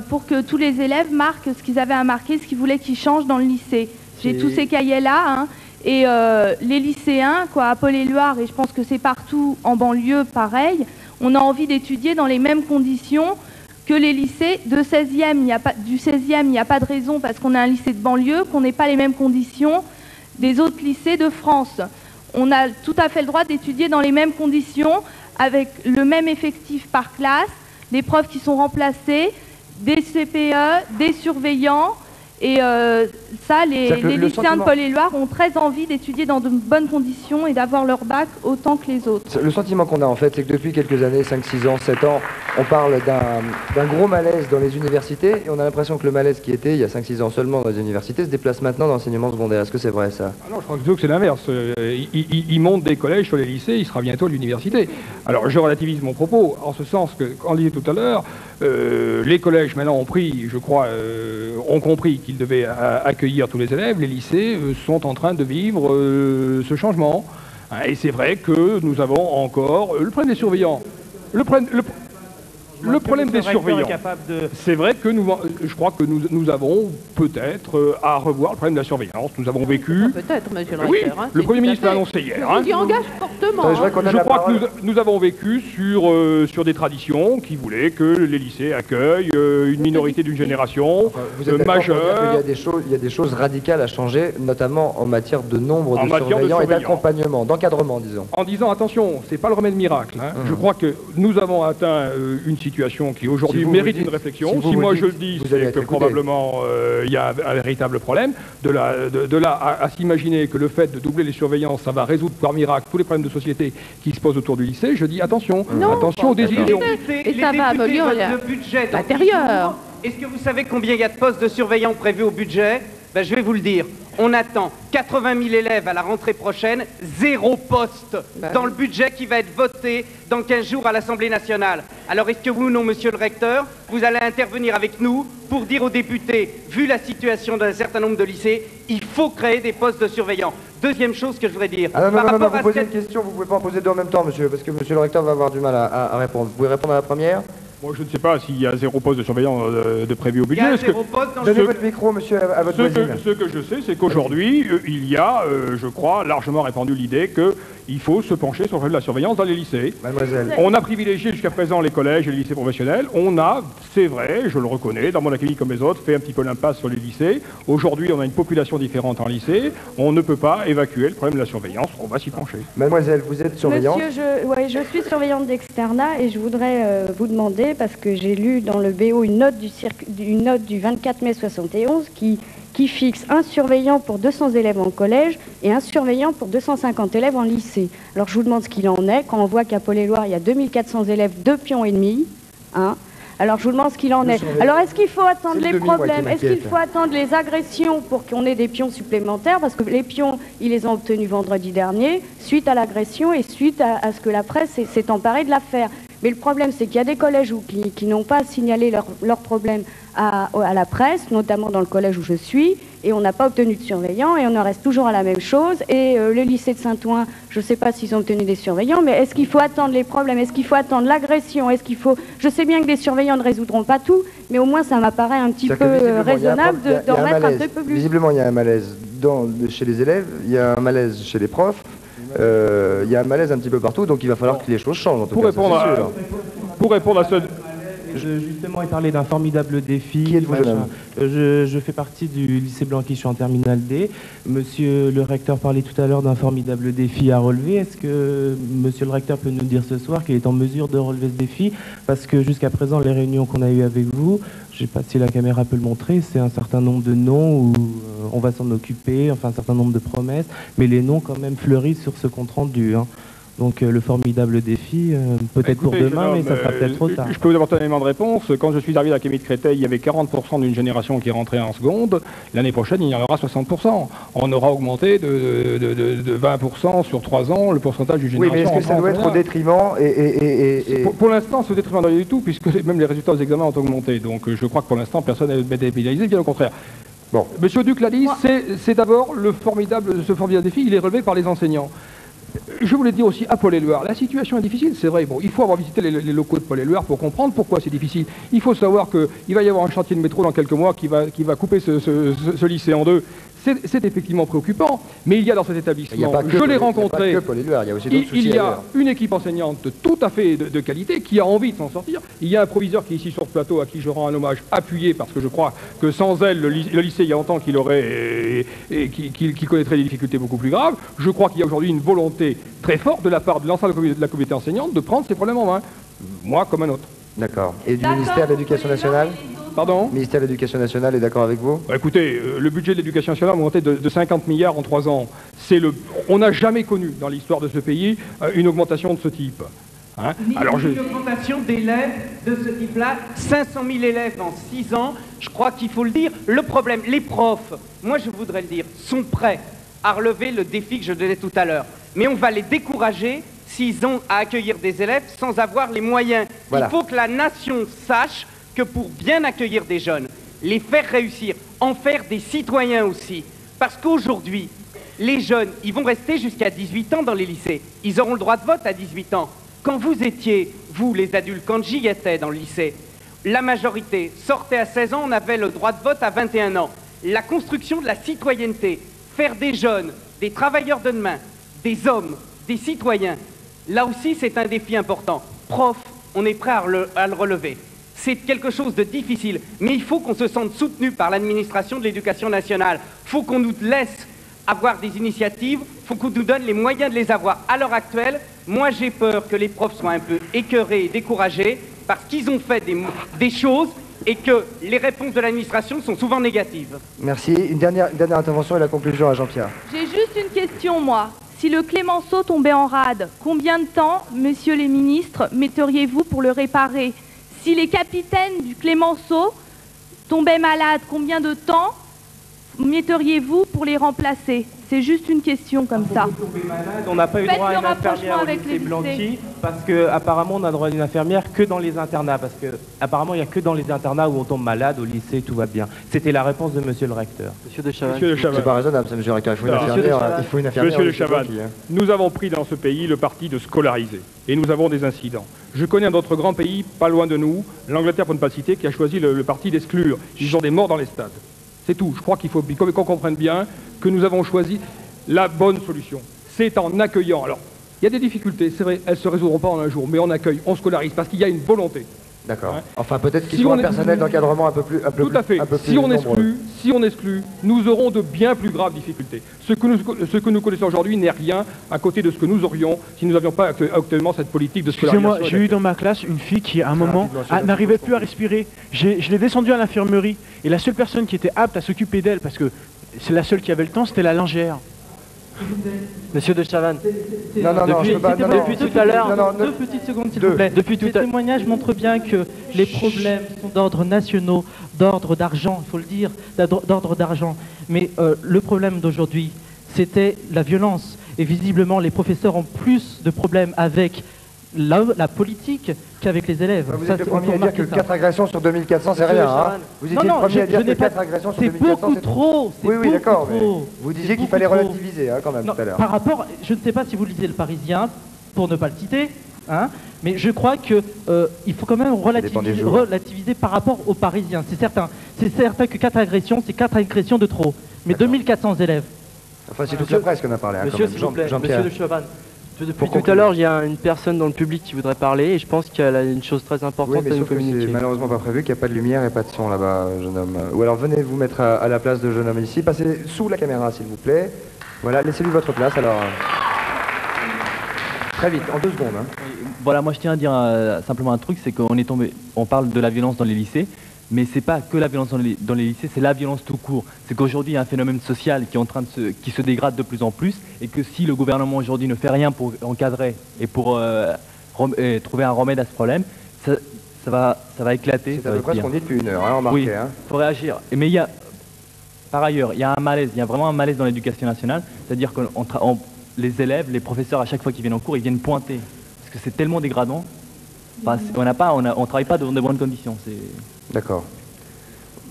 pour que tous les élèves marquent ce qu'ils avaient à marquer, ce qu'ils voulaient qu'ils changent dans le lycée. J'ai tous ces cahiers-là. Hein, et les lycéens, quoi, à Paul-et-Loire, et je pense que c'est partout en banlieue pareil, on a envie d'étudier dans les mêmes conditions que les lycées de 16e. Du 16e, il n'y a pas de raison, parce qu'on a un lycée de banlieue, qu'on n'ait pas les mêmes conditions des autres lycées de France. On a tout à fait le droit d'étudier dans les mêmes conditions, avec le même effectif par classe, des profs qui sont remplacés, des CPE, des surveillants. Et ça, les lycéens de Paul-et-Loire ont très envie d'étudier dans de bonnes conditions et d'avoir leur bac autant que les autres. Le sentiment qu'on a en fait, c'est que depuis quelques années, 5, 6 ans, 7 ans, on parle d'un gros malaise dans les universités et on a l'impression que le malaise qui était il y a 5, 6 ans seulement dans les universités se déplace maintenant dans l'enseignement secondaire. Est-ce que c'est vrai ça? Non, je crois plutôt que c'est l'inverse. Il monte des collèges sur les lycées, il sera bientôt à l'université. Alors je relativise mon propos en ce sens que, quand on disait tout à l'heure, les collèges maintenant ont pris, je crois, ont compris qu'ils devaient accueillir tous les élèves. Les lycées sont en train de vivre ce changement. Et c'est vrai que nous avons encore le problème des surveillants. Le problème des surveillants, c'est vrai que je crois que nous avons peut-être à revoir le problème de la surveillance. Nous avons vécu... Peut-être, monsieur le Oui, recteur. Hein, le Premier ministre l'a annoncé hier. Hein. Il engage fortement. Je crois que nous avons vécu sur des traditions qui voulaient que les lycées accueillent une minorité d'une génération majeure. Il y a des choses radicales à changer, notamment en matière de nombre de surveillants et d'accompagnement, d'encadrement, disons. En disant, attention, c'est pas le remède miracle. Hein. Je crois que nous avons atteint une situation qui aujourd'hui mérite une réflexion. Si moi je le dis, c'est que probablement il y a un véritable problème. De là à s'imaginer que le fait de doubler les surveillances, ça va résoudre par miracle tous les problèmes de société qui se posent autour du lycée, je dis attention, attention aux désillusions. Et ça va améliorer le budget l'intérieur. Est-ce que vous savez combien il y a de postes de surveillants prévus au budget? Ben, je vais vous le dire. On attend 80 000 élèves à la rentrée prochaine, 0 poste dans le budget qui va être voté dans 15 jours à l'Assemblée nationale. Alors est-ce que vous ou non, monsieur le recteur, vous allez intervenir avec nous pour dire aux députés, vu la situation d'un certain nombre de lycées, il faut créer des postes de surveillants? Deuxième chose que je voudrais dire. Ah non, vous posez une question, vous ne pouvez pas en poser deux en même temps, monsieur, parce que monsieur le recteur va avoir du mal à répondre. Vous pouvez répondre à la première? Moi, je ne sais pas s'il y a 0 poste de surveillant de prévu au budget. Donnez votre micro, monsieur, à votre voisine. Ce que je sais, c'est qu'aujourd'hui, il y a, je crois, largement répandu l'idée qu'il faut se pencher sur le problème de la surveillance dans les lycées. Mademoiselle. On a privilégié jusqu'à présent les collèges et les lycées professionnels. On a, c'est vrai, je le reconnais, dans mon académie comme les autres, fait un petit peu l'impasse sur les lycées. Aujourd'hui, on a une population différente en lycée. On ne peut pas évacuer le problème de la surveillance. On va s'y pencher. Mademoiselle, vous êtes surveillante? Monsieur, je suis surveillante d'externat et je voudrais vous demander, parce que j'ai lu dans le BO une note du 24 mai 71 qui fixe un surveillant pour 200 élèves en collège et un surveillant pour 250 élèves en lycée. Alors je vous demande ce qu'il en est, quand on voit qu'à Paul-et-Loire, il y a 2400 élèves, 2 pions et demi, hein. Alors je vous demande ce qu'il en est. Alors est-ce qu'il faut attendre les problèmes? Est-ce qu'il faut attendre les agressions pour qu'on ait des pions supplémentaires? Parce que les pions, ils les ont obtenus vendredi dernier, suite à l'agression et suite à ce que la presse s'est emparée de l'affaire. Mais le problème, c'est qu'il y a des collèges qui n'ont pas signalé leurs problèmes à la presse, notamment dans le collège où je suis, et on n'a pas obtenu de surveillants, et on en reste toujours à la même chose. Et le lycée de Saint-Ouen, je ne sais pas s'ils ont obtenu des surveillants, mais est-ce qu'il faut attendre les problèmes? Est-ce qu'il faut attendre l'agression? Est-ce qu'il faut... Je sais bien que des surveillants ne résoudront pas tout, mais au moins ça m'apparaît un petit peu raisonnable d'en mettre un peu plus. Visiblement, il y a un malaise chez les élèves, il y a un malaise chez les profs, il y a un malaise un petit peu partout, donc il va falloir que les choses changent, en tout cas, pour répondre à ce... Justement, il parlait d'un formidable défi. Qui êtes-vous, jeune homme? Je fais partie du lycée Blanqui, je suis en terminale D. Monsieur le recteur parlait tout à l'heure d'un formidable défi à relever. Est-ce que monsieur le recteur peut nous dire ce soir qu'il est en mesure de relever ce défi? Parce que jusqu'à présent, les réunions qu'on a eues avec vous, je ne sais pas si la caméra peut le montrer, c'est un certain nombre de noms où on va s'en occuper, enfin un certain nombre de promesses, mais les noms quand même fleurissent sur ce compte rendu, hein. Donc le formidable défi, peut-être pour demain, mais ça sera peut-être trop tard. Je peux vous apporter un élément de réponse. Quand je suis arrivé à l'Académie de Créteil, il y avait 40% d'une génération qui rentrait en seconde. L'année prochaine, il y en aura 60%. On aura augmenté de 20% sur 3 ans le pourcentage d'une génération. Oui, mais est-ce que ça doit être au détriment Pour l'instant, c'est au détriment de rien du tout, puisque même les résultats aux examens ont augmenté. Donc je crois que pour l'instant, personne n'est dépénalisé, bien au contraire. Bon. Monsieur Duc l'a dit, c'est d'abord ce formidable défi, il est relevé par les enseignants. Je voulais dire aussi à Paul-Éluard, la situation est difficile, c'est vrai. Bon, il faut avoir visité les locaux de Paul-Éluard pour comprendre pourquoi c'est difficile. Il faut savoir qu'il va y avoir un chantier de métro dans quelques mois qui va couper ce lycée en deux. C'est effectivement préoccupant, mais il y a dans cet établissement, je l'ai rencontré, il y a une équipe enseignante tout à fait de qualité qui a envie de s'en sortir. Il y a un proviseur qui est ici sur ce plateau à qui je rends un hommage appuyé parce que je crois que sans elle, le lycée, il y a longtemps qu'il connaîtrait des difficultés beaucoup plus graves. Je crois qu'il y a aujourd'hui une volonté très forte de la part de l'ensemble de la communauté enseignante de prendre ces problèmes en main, moi comme un autre. D'accord. Et du ministère de l'Éducation nationale ? Pardon ? Le ministère de l'Éducation nationale est d'accord avec vous ? Écoutez, le budget de l'éducation nationale a augmenté de 50 milliards en 3 ans. On n'a jamais connu dans l'histoire de ce pays une augmentation de ce type. Hein ? Alors une augmentation d'élèves de ce type-là, 500 000 élèves en 6 ans, je crois qu'il faut le dire. Le problème, les profs, moi je voudrais le dire, sont prêts à relever le défi que je donnais tout à l'heure. Mais on va les décourager s'ils ont à accueillir des élèves sans avoir les moyens. Voilà. Il faut que la nation sache que pour bien accueillir des jeunes, les faire réussir, en faire des citoyens aussi. Parce qu'aujourd'hui, les jeunes, ils vont rester jusqu'à 18 ans dans les lycées. Ils auront le droit de vote à 18 ans. Quand vous étiez, vous les adultes, quand j'y étais dans le lycée, la majorité sortait à 16 ans, on avait le droit de vote à 21 ans. La construction de la citoyenneté, faire des jeunes, des travailleurs de demain, des hommes, des citoyens, là aussi c'est un défi important. Prof, on est prêt à le relever. C'est quelque chose de difficile, mais il faut qu'on se sente soutenu par l'administration de l'éducation nationale. Il faut qu'on nous laisse avoir des initiatives, il faut qu'on nous donne les moyens de les avoir. À l'heure actuelle, moi j'ai peur que les profs soient un peu écœurés et découragés parce qu'ils ont fait des choses et que les réponses de l'administration sont souvent négatives. Merci. Une dernière intervention et la conclusion à Jean-Pierre. J'ai juste une question, moi. Si le Clémenceau tombait en rade, combien de temps, messieurs les ministres, metteriez-vous pour le réparer ? Si les capitaines du Clémenceau tombaient malades, combien de temps metteriez-vous pour les remplacer? C'est juste une question comme ça. On n'a pas eu droit à une infirmière au lycée Blanqui parce qu'apparemment on a droit à une infirmière que dans les internats parce qu'apparemment il n'y a que dans les internats où on tombe malade, au lycée tout va bien. C'était la réponse de monsieur le recteur. Monsieur de Chavannes. C'est pas raisonnable ça, monsieur le recteur. Il faut une infirmière. Monsieur de Chavannes, nous avons pris dans ce pays le parti de scolariser et nous avons des incidents. Je connais un autre grand pays, pas loin de nous, l'Angleterre pour ne pas le citer, qui a choisi le parti d'exclure. Ils ont des morts dans les stades. C'est tout. Je crois qu'il faut qu'on comprenne bien que nous avons choisi la bonne solution. C'est en accueillant. Alors, il y a des difficultés, c'est vrai, elles ne se résoudront pas en un jour, mais on accueille, on scolarise, parce qu'il y a une volonté. D'accord. Hein? Enfin, peut-être qu'il faut un personnel d'encadrement un peu plus tout à fait. Si on exclut, nous aurons de bien plus graves difficultés. Ce que nous connaissons aujourd'hui n'est rien à côté de ce que nous aurions si nous n'avions pas actuellement cette politique de scolarisation. Excusez-moi, j'ai eu dans ma classe une fille qui, à un moment, n'arrivait plus à respirer. Je l'ai descendue à l'infirmerie, et la seule personne qui était apte à s'occuper d'elle, parce que c'est la seule qui avait le temps, c'était la lingère. Monsieur de Chavannes. Depuis tout à l'heure, 2 petites secondes s'il vous plaît. Ces témoignages montrent bien que les problèmes sont d'ordre nationaux, d'ordre d'argent, il faut le dire, d'ordre d'argent. Mais le problème d'aujourd'hui, c'était la violence. Et visiblement, les professeurs ont plus de problèmes avec la politique qu'avec les élèves. Vous êtes le premier à dire que 4 agressions sur 2400, c'est rien. Hein. Vous étiez le premier à dire que 4 agressions sur 2400, c'est beaucoup trop. Oui, d'accord. Vous disiez qu'il fallait relativiser quand même tout à l'heure. Par rapport, je ne sais pas si vous lisez Le Parisien, pour ne pas le citer, hein, mais je crois qu'il faut quand même relativiser par rapport aux Parisiens. C'est certain que 4 agressions, c'est 4 agressions de trop. Mais 2400 élèves. Enfin, c'est toute la presse qu'on a parlé. Monsieur, s'il vous plaît, Monsieur de Chavannes. Depuis tout à l'heure, il y a une personne dans le public qui voudrait parler et je pense qu'elle a une chose très importante à nous communiquer. C'est malheureusement pas prévu, qu'il n'y a pas de lumière et pas de son là-bas, jeune homme. Ou alors venez vous mettre à la place de jeune homme ici. Passez sous la caméra, s'il vous plaît. Voilà, laissez-lui votre place alors. Très vite, en 2 secondes. Hein. Voilà, moi je tiens à dire simplement un truc, c'est qu'on est tombé, on parle de la violence dans les lycées, Mais c'est pas que la violence dans les lycées, c'est la violence tout court. C'est qu'aujourd'hui, il y a un phénomène social qui est en train qui se dégrade de plus en plus, et que si le gouvernement aujourd'hui ne fait rien pour encadrer et pour trouver un remède à ce problème, ça va éclater. C'est à peu près ce qu'on dit depuis une heure, hein, remarquez. Oui, il faut réagir. Mais par ailleurs, il y a un malaise, il y a vraiment un malaise dans l'éducation nationale, c'est-à-dire que les élèves, les professeurs, à chaque fois qu'ils viennent en cours, ils viennent pointer. Parce que c'est tellement dégradant. Enfin, on ne travaille pas dans de bonnes conditions. D'accord.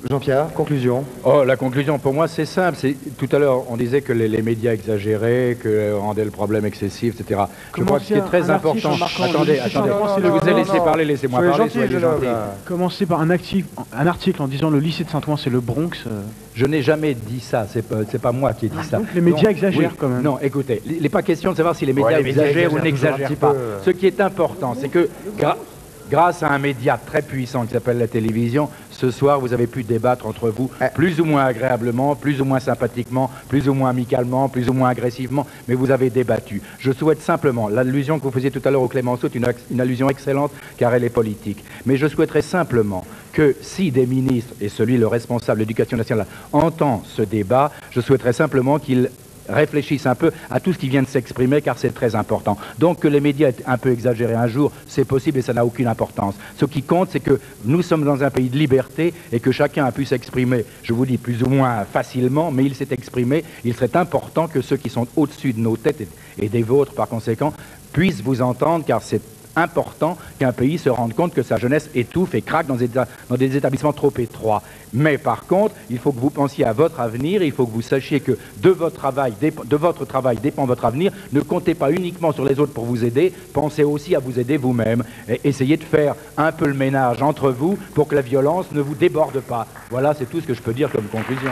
Jean-Pierre, conclusion. Oh, la conclusion pour moi c'est simple. Tout à l'heure on disait que les médias exagéraient, que rendaient le problème excessif, etc. Je crois que ce qui est très important. Attendez, je vous ai laissé parler, laissez-moi parler. Soyez gentil. Commencez par un article en disant le lycée de Saint-Ouen c'est le Bronx. Je n'ai jamais dit ça, c'est pas moi qui ai dit ça. Donc les médias exagèrent quand même. Non, écoutez, il n'est pas question de savoir si les médias exagèrent ou n'exagèrent pas. Ce qui est important, c'est que grâce à un média très puissant qui s'appelle la télévision, ce soir, vous avez pu débattre entre vous plus ou moins agréablement, plus ou moins sympathiquement, plus ou moins amicalement, plus ou moins agressivement, mais vous avez débattu. Je souhaite simplement, l'allusion que vous faisiez tout à l'heure au Clémenceau est une allusion excellente car elle est politique, mais je souhaiterais simplement que si des ministres, et celui le responsable de l'éducation nationale, entend ce débat, je souhaiterais simplement qu'il réfléchissent un peu à tout ce qui vient de s'exprimer car c'est très important. Donc que les médias aient un peu exagéré un jour, c'est possible et ça n'a aucune importance. Ce qui compte, c'est que nous sommes dans un pays de liberté et que chacun a pu s'exprimer, je vous dis plus ou moins facilement, mais il s'est exprimé. Il serait important que ceux qui sont au-dessus de nos têtes et des vôtres par conséquent puissent vous entendre car c'est important qu'un pays se rende compte que sa jeunesse étouffe et craque dans des établissements trop étroits. Mais par contre, il faut que vous pensiez à votre avenir, il faut que vous sachiez que de votre travail dépend votre avenir. Ne comptez pas uniquement sur les autres pour vous aider, pensez aussi à vous aider vous-même. Essayez de faire un peu le ménage entre vous pour que la violence ne vous déborde pas. Voilà, c'est tout ce que je peux dire comme conclusion.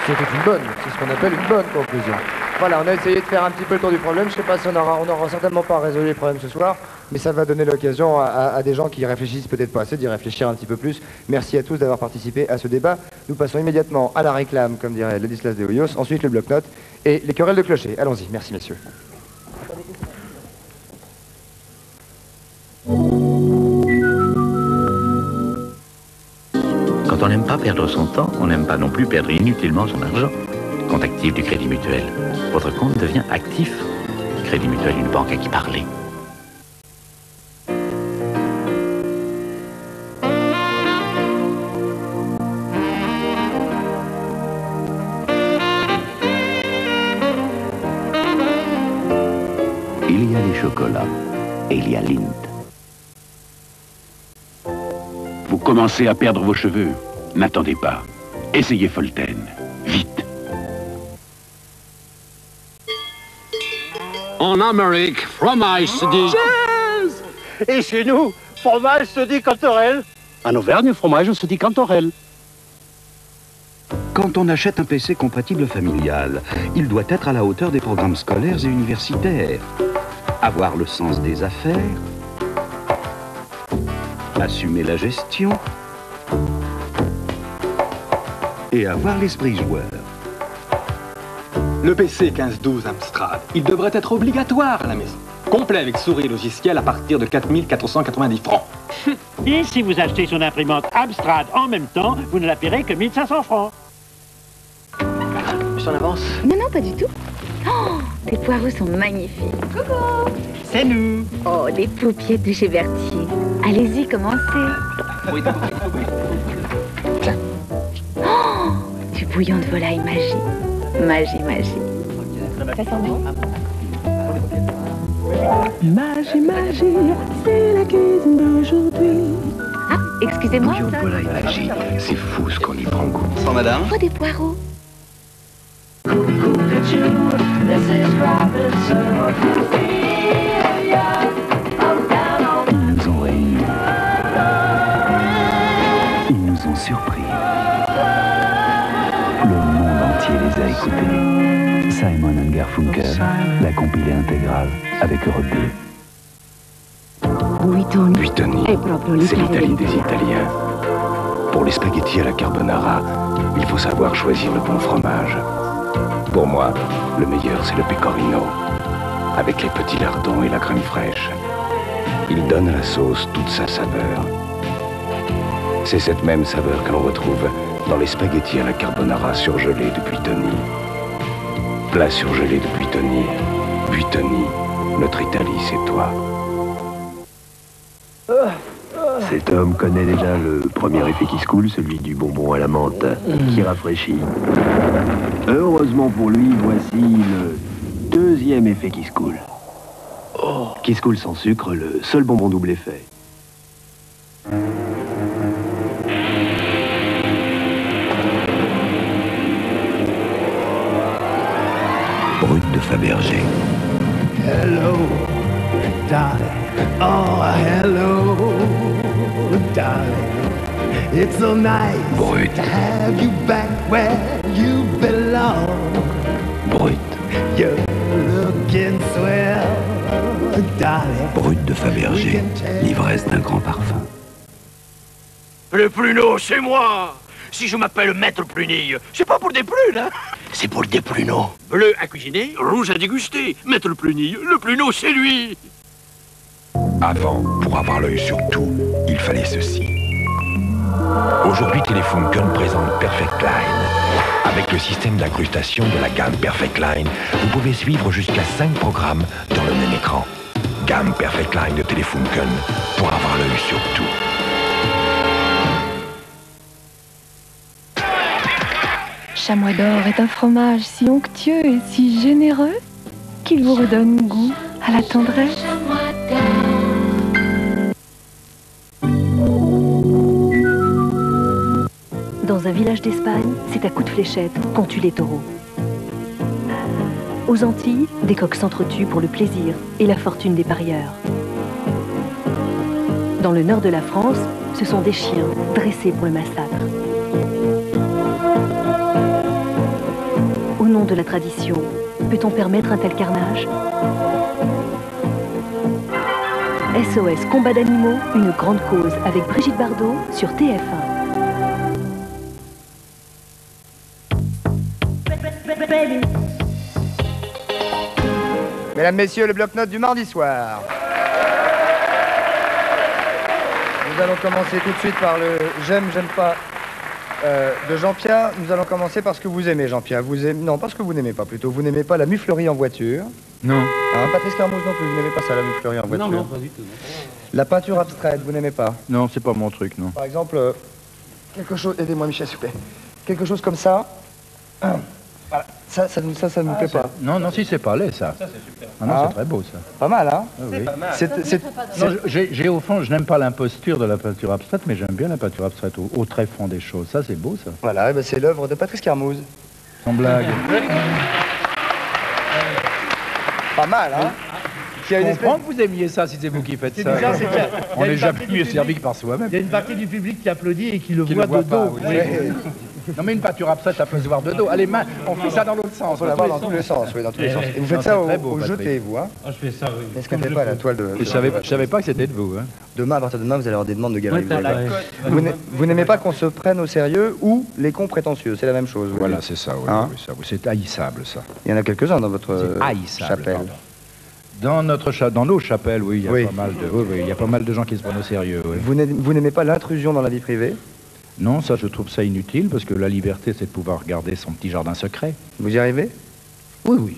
C'est ce qu'on appelle une bonne conclusion. Voilà, on a essayé de faire un petit peu le tour du problème. Je ne sais pas si on n'aura certainement pas résolu les problèmes ce soir, mais ça va donner l'occasion à des gens qui réfléchissent peut-être pas assez d'y réfléchir un petit peu plus. Merci à tous d'avoir participé à ce débat. Nous passons immédiatement à la réclame, comme dirait Ladislas de Hoyos, ensuite le bloc-notes et les querelles de clocher. Allons-y, merci messieurs. Quand on n'aime pas perdre son temps, on n'aime pas non plus perdre inutilement son argent. Compte actif du Crédit Mutuel. Votre compte devient actif. Crédit Mutuel, une banque à qui parler. Il y a des chocolats et il y a Lindt. Vous commencez à perdre vos cheveux. N'attendez pas. Essayez Folten. Vite. En Amérique, fromage se dit... Cheers! Et chez nous, fromage se dit cantorelle. En Auvergne, fromage se dit cantorelle. Quand on achète un PC compatible familial, il doit être à la hauteur des programmes scolaires et universitaires. Avoir le sens des affaires, assumer la gestion et avoir l'esprit joueur. Le PC 1512 Amstrad, il devrait être obligatoire à la maison. Complet avec souris logiciel à partir de 4 490 francs. Et si vous achetez son imprimante Amstrad en même temps, vous ne la paierez que 1500 francs. Je t'en avance? Non, non, pas du tout. Oh, tes poireaux sont magnifiques. Coucou! C'est nous! Oh, des paupiètes de chez Berthier. Allez-y, commencez. Oui, Tiens. Oh, du bouillon de volaille magie. Magie, magie. Ça sent bon? Magie, magie, c'est la cuisine d'aujourd'hui. Ah, excusez-moi. Bouillon de volaille magie, c'est fou ce qu'on y prend goût. Sans madame? Oh, des poireaux. Ils nous ont réunis. Ils nous ont surpris. Le monde entier les a écoutés. Simon & Garfunkel, la compilée intégrale avec Europe 2. Buitoni, c'est l'Italie des Italiens. Pour les spaghettis à la carbonara, il faut savoir choisir le bon fromage. Pour moi, le meilleur, c'est le pecorino, avec les petits lardons et la crème fraîche. Il donne à la sauce toute sa saveur. C'est cette même saveur que l'on retrouve dans les spaghettis à la carbonara surgelés de Buitoni. Plat surgelé de Buitoni. Buitoni, notre Italie, c'est toi. Cet homme connaît déjà le premier effet qui se coule, celui du bonbon à la menthe, qui rafraîchit. Heureusement pour lui, voici le deuxième effet qui se coule. Qui se coule sans sucre, le seul bonbon double effet. Brut de Fabergé. Hello, darling. Oh, hello, darling. It's so nice Brut. to have you back where you belong. Brut. You're looking swell, darling. Brut de Fabergé. L'ivresse d'un grand parfum. Le pruneau, c'est moi. Si je m'appelle Maître Prunille, c'est pas pour des prunes, hein. C'est pour des pruneaux. Bleu à cuisiner, rouge à déguster. Maître Prunille, le pruneau, c'est lui. Avant, pour avoir l'œil sur tout, il fallait ceci. Aujourd'hui, Telefunken présente Perfect Line. Avec le système d'incrustation de la gamme Perfect Line, vous pouvez suivre jusqu'à 5 programmes dans le même écran. Gamme Perfect Line de Telefunken pour avoir l'œil sur tout. Chamois d'or est un fromage si onctueux et si généreux qu'il vous redonne goût à la tendresse. Dans un village d'Espagne, c'est à coups de fléchette qu'on tue les taureaux. Aux Antilles, des coqs s'entretuent pour le plaisir et la fortune des parieurs. Dans le nord de la France, ce sont des chiens dressés pour le massacre. Au nom de la tradition, peut-on permettre un tel carnage? SOS Combat d'animaux, une grande cause avec Brigitte Bardot sur TF1. Mesdames, Messieurs, le bloc-notes du mardi soir. Nous allons commencer tout de suite par le j'aime, j'aime pas de Jean-Pierre. Nous allons commencer par ce que vous aimez, Jean-Pierre. Vous aimez... Non, parce que vous n'aimez pas plutôt. Vous n'aimez pas la muflerie en voiture. Non. Hein, Patrice Carmouze non plus, vous n'aimez pas ça, la muflerie en voiture. Non, pas du tout. Non. La peinture abstraite, vous n'aimez pas. Non, c'est pas mon truc, non. Par exemple, quelque chose... Aidez-moi, Michel, s'il vous plaît. Quelque chose comme ça. Voilà. Ça ne nous plaît pas. Non, non, si, c'est pas laid, ça. Ça, c'est super. Ah non, c'est très beau, ça. Pas mal, hein. Oui. Pas mal. Non, j'ai au fond, je n'aime pas l'imposture de la peinture abstraite, mais j'aime bien la peinture abstraite au très fond des choses. Ça, c'est beau, ça. Voilà, eh ben, c'est l'œuvre de Patrice Carmouze. Sans blague. Pas mal, hein. Je comprends que vous aimiez ça, si c'est vous qui faites ça. Bizarre, c'est qu'il y a On n'est une jamais partie mieux du servi public- que par soi-même. Il y a une partie du public qui applaudit et qui le Qui voit le voit de pas, dos. oui. Non, mais une peinture abstraite, ça peut se voir de dos. Allez, main, on fait ça dans l'autre sens. On peut l'avoir dans tous les sens, oui, dans tous les sens. Et vous faites ça au jeté, vous, hein. Ah, je fais ça, oui. Est-ce que c'est pas la toile de... Je savais pas que c'était de vous. Hein. Demain, à partir de demain, vous allez avoir des demandes de galerie. Ouais, Vous n'aimez pas qu'on se prenne au sérieux ou les cons prétentieux, c'est la même chose. Voilà, c'est ça, oui, Hein oui, c'est haïssable, ça. Il y en a quelques-uns dans votre haïssable, chapelle. pardon. Dans nos chapelles, oui, il y a Oui. pas mal de, il y a pas mal de gens qui se prennent au sérieux. Oui. Vous n'aimez pas l'intrusion dans la vie privée? Non, ça, je trouve ça inutile, parce que la liberté, c'est de pouvoir garder son petit jardin secret. Vous y arrivez? Oui.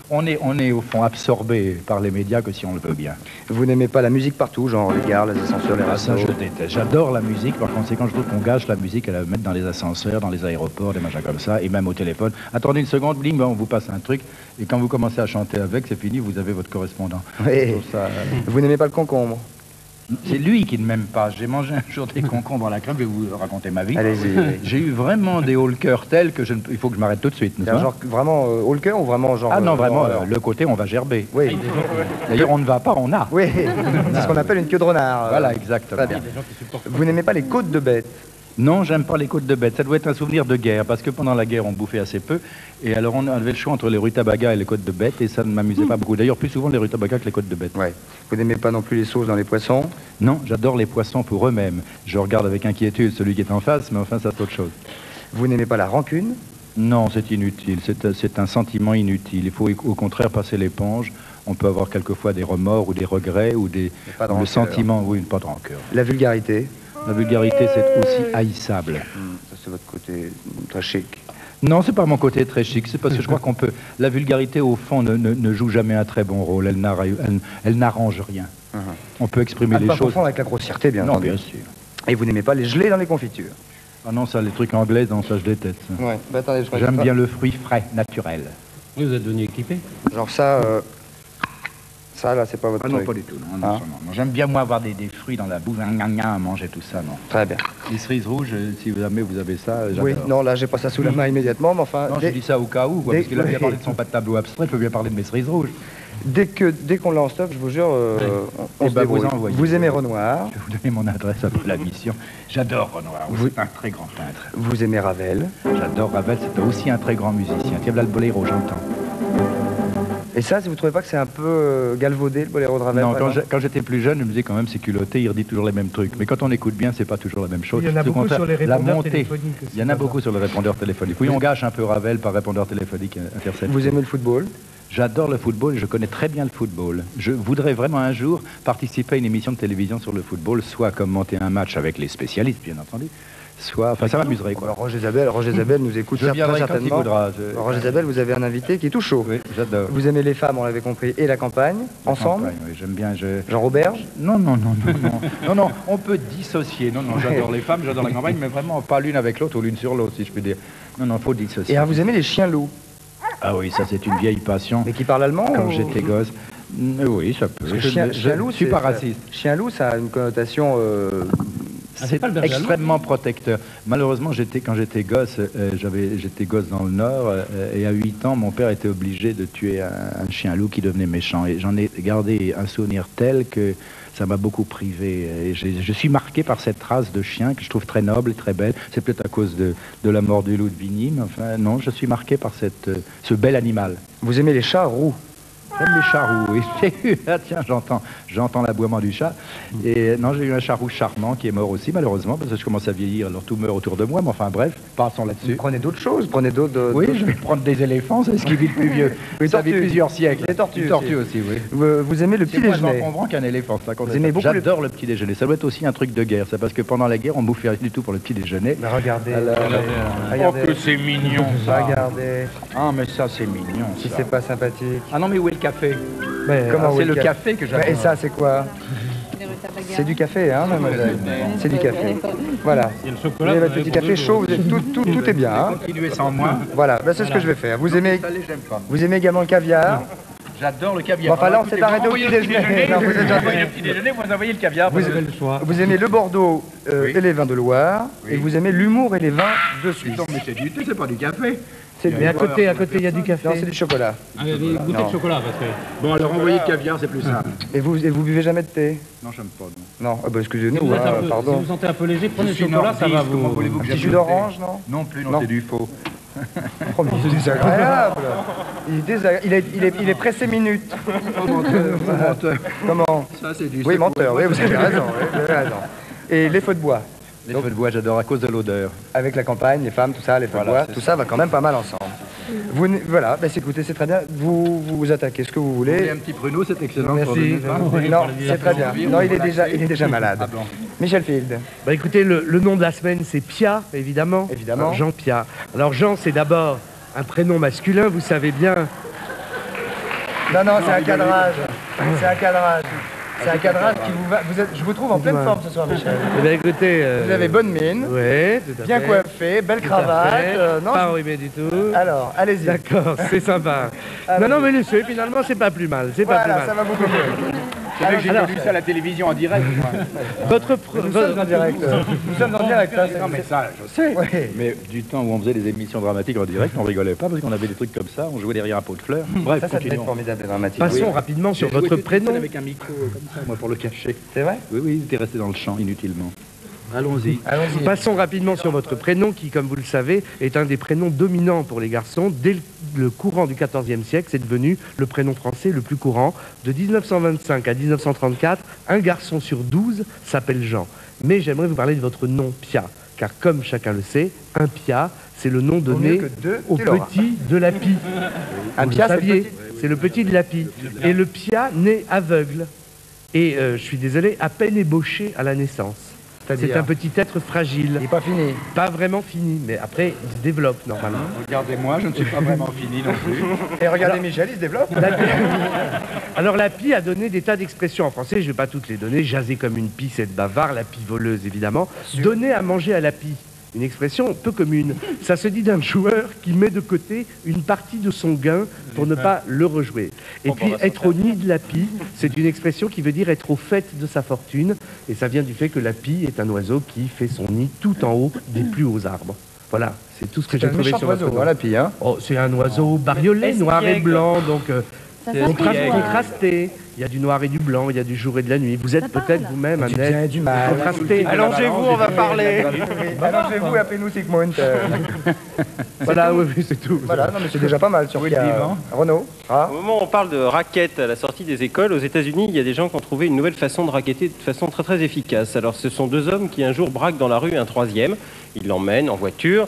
On est au fond absorbé par les médias que si on le veut bien. Vous n'aimez pas la musique partout, genre les gares, les ascenseurs, les Ah, ça, je restos? déteste. J'adore la musique, par conséquent, je trouve qu'on gâche la musique à la mettre dans les ascenseurs, dans les aéroports, des machins comme ça, et même au téléphone. Attendez une seconde, bling, on vous passe un truc, et quand vous commencez à chanter avec, c'est fini, vous avez votre correspondant. Oui. Je trouve ça, Vous n'aimez pas le concombre? C'est lui qui ne m'aime pas. J'ai mangé un jour des concombres à la crème, je vais vous raconter ma vie. Allez-y. J'ai eu vraiment des hauts le cœur tels que il faut que je m'arrête tout de suite. n'est-ce pas Genre vraiment haut le cœur ou vraiment genre... Ah non, vraiment, genre, le côté, on va gerber. Oui. D'ailleurs, on ne va pas, on a. Oui, c'est ce qu'on appelle une queue de renard. Voilà, exactement. Très bien. Vous n'aimez pas les côtes de bête? Non, j'aime pas les côtes de bête. Ça doit être un souvenir de guerre, parce que pendant la guerre, on bouffait assez peu. Et alors, on avait le choix entre les rutabagas et les côtes de bête, et ça ne m'amusait pas beaucoup. D'ailleurs, plus souvent les rutabagas que les côtes de bête. Ouais. Vous n'aimez pas non plus les sauces dans les poissons? Non, j'adore les poissons pour eux-mêmes. Je regarde avec inquiétude celui qui est en face, mais enfin, ça c'est autre chose. Vous n'aimez pas la rancune? Non, c'est inutile. C'est un sentiment inutile. Il faut au contraire passer l'éponge. On peut avoir quelquefois des remords ou des regrets ou le sentiment, oui, pas de rancœur. La vulgarité? La vulgarité, c'est aussi haïssable. Ça, c'est votre côté très chic. Non, c'est pas mon côté très chic, c'est parce que je crois qu'on peut... La vulgarité, au fond, ne joue jamais un très bon rôle, elle n'arrange rien. On peut exprimer les pas choses... confondre avec la grossièreté, bien Non, entendu. bien sûr. Et vous n'aimez pas les gelées dans les confitures? Ah non, ça, les trucs anglais, non, ça, je déteste. ça. Ouais. Bah, attendez, je crois J'aime que- bien le fruit frais, naturel. Vous êtes devenu équipé? Genre ça, ça là, c'est pas votre Ah non, truc. pas du tout. Non, non, Hein ça, non. J'aime bien, moi, avoir des fruits dans la bouche, à manger tout ça, non. Très bien. Les cerises rouges, si jamais vous avez ça, j'adore. Oui, non, là, j'ai pas ça sous la main immédiatement, mais enfin... Non, je dis ça au cas où, quoi, parce qu'il a bien parlé de son pas de tableau abstrait, il peut bien parler de mes cerises rouges. Dès qu'on l'a en stock, je vous jure, on Eh se ben, vous débrouille. envoyez. Vous aimez Renoir, Je vais vous donner mon adresse après la mission. J'adore Renoir, c'est un très grand peintre. vous aimez Ravel, J'adore Ravel, c'était aussi un très grand musicien. Tiens, là le boléro, j'entends. et ça, si vous trouvez pas que c'est un peu galvaudé, le boléro de Ravel? Non, vraiment quand j'étais plus jeune, je me disais quand même c'est culotté, il redit toujours les mêmes trucs. Mais quand on écoute bien, c'est pas toujours la même chose. Il y en a C'est au beaucoup contraire, sur les la répondeurs montée. téléphoniques aussi, Il y en a d'abord. beaucoup sur le répondeur téléphonique. Oui, on gâche un peu Ravel par répondeur téléphonique intercepté. Vous aimez le football? J'adore le football et je connais très bien le football. Je voudrais vraiment un jour participer à une émission de télévision sur le football, soit commenter un match avec les spécialistes, bien entendu, soit... Enfin, ça m'amuserait, quoi. Alors, Roger Zabel nous écoute Je très viendrai quand il certainement. voudra. Alors, Roger Zabel, vous avez un invité qui est tout chaud. Oui, j'adore. Vous aimez les femmes, on l'avait compris, et la campagne, ensemble? Campagne, oui, j'aime bien. Jean Roberge? Non, non, non, non, non. Non, non, on peut dissocier. Non, non, j'adore les femmes, j'adore la campagne, mais vraiment pas l'une avec l'autre ou l'une sur l'autre, si je puis dire. Non, non, faut dissocier. Et alors, vous aimez les chiens loups? Ah oui, ça c'est une vieille passion. Mais qui parle allemand? Quand ou- j'étais gosse. Oui, ça peut. Parce que Je chien loup, ne suis c'est- pas ça- raciste. Chien loup, ça a une connotation... C'est extrêmement protecteur. Malheureusement, quand j'étais gosse, j'étais gosse dans le Nord, et à 8 ans, mon père était obligé de tuer un chien loup qui devenait méchant. Et j'en ai gardé un souvenir tel que ça m'a beaucoup privé. Et je suis marqué par cette race de chien que je trouve très noble et très belle. C'est peut-être à cause de la mort du loup de Vigny, mais enfin, non, je suis marqué par ce bel animal. Vous aimez les chats roux? J'aime les chats roux, oui. J'ai eu, ah tiens, j'entends l'aboiement du chat. Et non, j'ai eu un chat roux charmant qui est mort aussi, malheureusement, parce que je commence à vieillir, alors tout meurt autour de moi, mais enfin bref, passons là-dessus. Prenez d'autres choses, prenez d'autres... Oui, je vais prendre des éléphants, c'est ce qui vit le plus vieux. Oui, Ça vit tortues. plusieurs siècles. Les tortues Une tortue aussi, oui. Vous aimez le petit C'est moins déjeuner? encombrant qu'un éléphant. Ça, Vous aimez beaucoup J'adore le petit déjeuner. Ça doit être aussi un truc de guerre. C'est parce que pendant la guerre, on bouffait rien du tout pour le petit déjeuner. Mais regardez, Alors, regardez. Oh, que c'est mignon, ça. Regardez, Ah, mais ça, c'est mignon, si ça. c'est pas sympathique. Ah non, mais où est le café? Comment c'est vous, le café que j'adore. Et ça, c'est quoi? C'est du café, hein, mademoiselle? C'est du café. Voilà. Il y a le Vous chocolat. avez vous votre avez petit pour café deux chaud, jours. tout est bien. Hein. Continuez sans moi. Voilà, ben, c'est ce que je vais faire. Vous aimez également le caviar? J'adore le caviar. Bon, enfin, là, on s'est arrêté au petit déjeuner. Non, vous êtes déjà- le petit déjeuner, vous envoyez le caviar. Vous aimez le Bordeaux et les vins de Loire, et vous aimez l'humour et les vins de Suisse. Non, mais c'est du thé, c'est pas du café. Mais à côté, il y a du café. Non, c'est du chocolat. Allez, des goûters Non. de chocolat, parce que... Bon, alors envoyez le caviar, c'est plus simple. Et vous buvez jamais de thé? Non, j'aime pas, non. Non, ah bah, excusez-nous, Si vous êtes un hein, peu- si pardon. vous vous sentez un peu léger, prenez le Je suis chocolat, ça va nordiste, comment vous... voulez-vous que Petit j'aime jus le thé? d'orange, non? Non plus, non, Non. c'est du faux. Oh, mais c'est désagréable. Il est pressé minutes. Menteur. Comment? Ça, c'est du Oui, menteur, oui, vous avez raison. Oui, vous avez raison. Et les feux de bois, Les feux de bois, j'adore à cause de l'odeur. avec la campagne, les femmes, tout ça, les feux de bois, tout ça va quand même pas mal ensemble. Voilà, bah, écoutez, c'est très bien. Vous attaquez ce que vous Vous voulez voulez. un petit pruneau, c'est excellent. Merci. pour donner faim. Non, c'est très bien. Non, il est déjà malade. Ah bon. Michel Field. Bah écoutez, le nom de la semaine, c'est Pia, évidemment. Évidemment. Alors, Jean Pia. Alors Jean, c'est d'abord un prénom masculin, vous savez bien. Non, non, c'est un cadrage. C'est un cadrage. C'est un cadrage qui vous va. Je vous trouve en pleine forme ce soir, Michel. Eh bien écoutez... Vous avez bonne mine, Oui, tout à bien fait. coiffé, belle Tout à cravate. fait. Non, Pas enrhumé du tout. alors, allez-y. D'accord, c'est sympa. Non, non, mais laissez, finalement, c'est pas plus mal. C'est pas plus Voilà, ça mal. va beaucoup mieux. C'est vrai que j'ai vu ça à la télévision en direct. moi. Nous sommes en direct. Nous sommes en direct. Hein, Non, mais ça, je sais. Ouais. Mais du temps où on faisait des émissions dramatiques en direct, on rigolait pas parce qu'on avait des trucs comme ça, on jouait derrière un pot de fleurs. Bref, Ça devait être continuons. formidable et dramatique. Passons Oui. rapidement sur J'ai joué votre toute seule prénom. avec un micro comme ça, moi, pour le cacher. C'est vrai? Oui, oui, il était resté dans le champ inutilement. Allons-y. Allons-y. Passons rapidement sur votre prénom qui, comme vous le savez, est un des prénoms dominants pour les garçons. Dès le courant du XIVe siècle, c'est devenu le prénom français le plus courant. De 1925 à 1934, un garçon sur 12 s'appelle Jean. Mais j'aimerais vous parler de votre nom, Pia. Car comme chacun le sait, un Pia, c'est le nom donné mieux que deux, au tu l'auras. petit de Lapi. Un Vous le Pia, c'est le saviez, petit. c'est le petit de Lapi. Et le Pia naît aveugle. Et je suis désolé, à peine ébauché à la naissance. C'est un petit être fragile. Il n'est pas fini. Pas vraiment fini, mais après, il se développe normalement. Regardez-moi, je ne suis pas vraiment fini non plus. Et regardez Michel, il se développe. Alors la pie a donné des tas d'expressions en français, je ne vais pas toutes les donner. Jaser comme une pie, c'est de bavard, la pie voleuse évidemment. Donner à manger à la pie, une expression peu commune. Ça se dit d'un joueur qui met de côté une partie de son gain pour ne pas le rejouer. Et puis être au nid de la pie, c'est une expression qui veut dire être au fait de sa fortune. Et ça vient du fait que la pie est un oiseau qui fait son nid tout en haut des plus hauts arbres. Voilà, c'est tout ce que j'ai trouvé sur votre oiseau, la pie, hein. Oh, c'est un oiseau bariolé, noir et blanc, donc contrasté. Il y a du noir et du blanc, il y a du jour et de la nuit. Vous êtes peut-être vous-même un être contrasté. Allongez-vous, on va parler. Allongez-vous et appelez-nous Sigmund. Voilà, oui, c'est tout. Voilà, non, mais c'est déjà pas mal sur Renaud. Au moment où on parle de raquettes à la sortie des écoles, aux États-Unis, il y a des gens qui ont trouvé une nouvelle façon de raqueter de façon très très efficace. Alors, ce sont deux hommes qui un jour braquent dans la rue un troisième. Ils l'emmènent en voiture.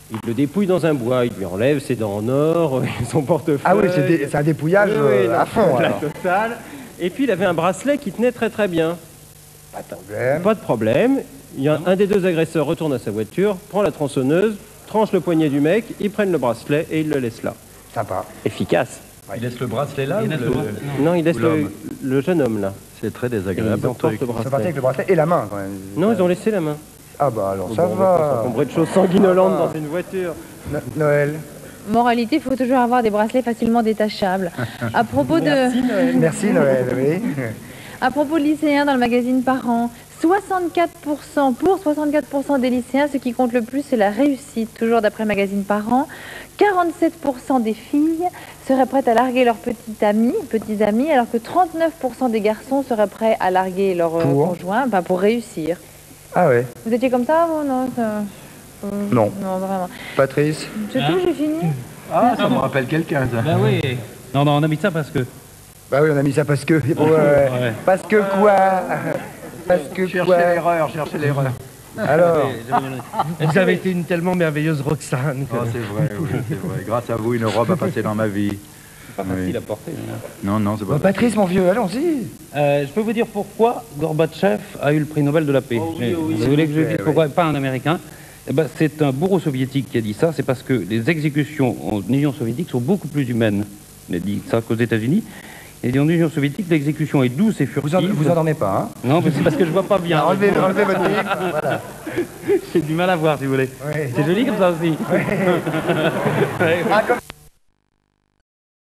Il le dépouille dans un bois, il lui enlève ses dents en or, son portefeuille. Ah oui, c'est un dépouillage à fond. La totale. Et puis il avait un bracelet qui tenait très très bien. Pas de problème. Pas de problème. Il y a un des deux agresseurs retourne à sa voiture, prend la tronçonneuse, tranche le poignet du mec, ils prennent le bracelet et ils le laissent là. Sympa. Efficace. Il laisse le bracelet là Non, il laisse le jeune homme là. C'est très désagréable. Ils emportent le Ils sont partis bracelet. avec le bracelet et la main quand même. Non, ils ont laissé la main. Ah bah alors Bon, ça on va pas va. s'encombrer de choses sanguinolentes dans une voiture. Noël. Moralité, il faut toujours avoir des bracelets facilement détachables. À propos de... Merci Noël, oui. À propos de lycéens dans le magazine Parents, 64%, pour 64% des lycéens, ce qui compte le plus, c'est la réussite, toujours d'après le magazine Parents. 47% des filles seraient prêtes à larguer leurs petits amis, alors que 39% des garçons seraient prêts à larguer leur conjoint pour réussir. Ah ouais. Vous étiez comme ça, vous? Non, Non. Non, vraiment. Patrice. C'est tout, j'ai fini. Ah, ça me rappelle quelqu'un, ça. Bah oui. Non, on a mis ça parce que... Bah oui, on a mis ça parce que... Parce que quoi? Parce que quoi? Cherchez l'erreur. Alors, vous avez été une tellement merveilleuse Roxane. Oh, c'est vrai, oui, c'est vrai. Grâce à vous, une robe a passé dans ma vie. Pas facile à porter. Non, c'est pas Patrice, mon vieux, allons-y. Je peux vous dire pourquoi Gorbatchev a eu le prix Nobel de la paix. Vous voulez que je dise pourquoi? Pas un Américain. Eh ben, c'est un bourreau soviétique qui a dit ça. C'est parce que les exécutions en Union soviétique sont beaucoup plus humaines. Il a dit ça qu'aux États-Unis. Et en Union soviétique, l'exécution est douce et furtive. Vous endormez pas, hein? Non, mais c'est parce que je vois pas bien. Enlevez votre livre, voilà. J'ai du mal à voir, si vous voulez. Oui. C'est joli comme ça aussi. Ah, comme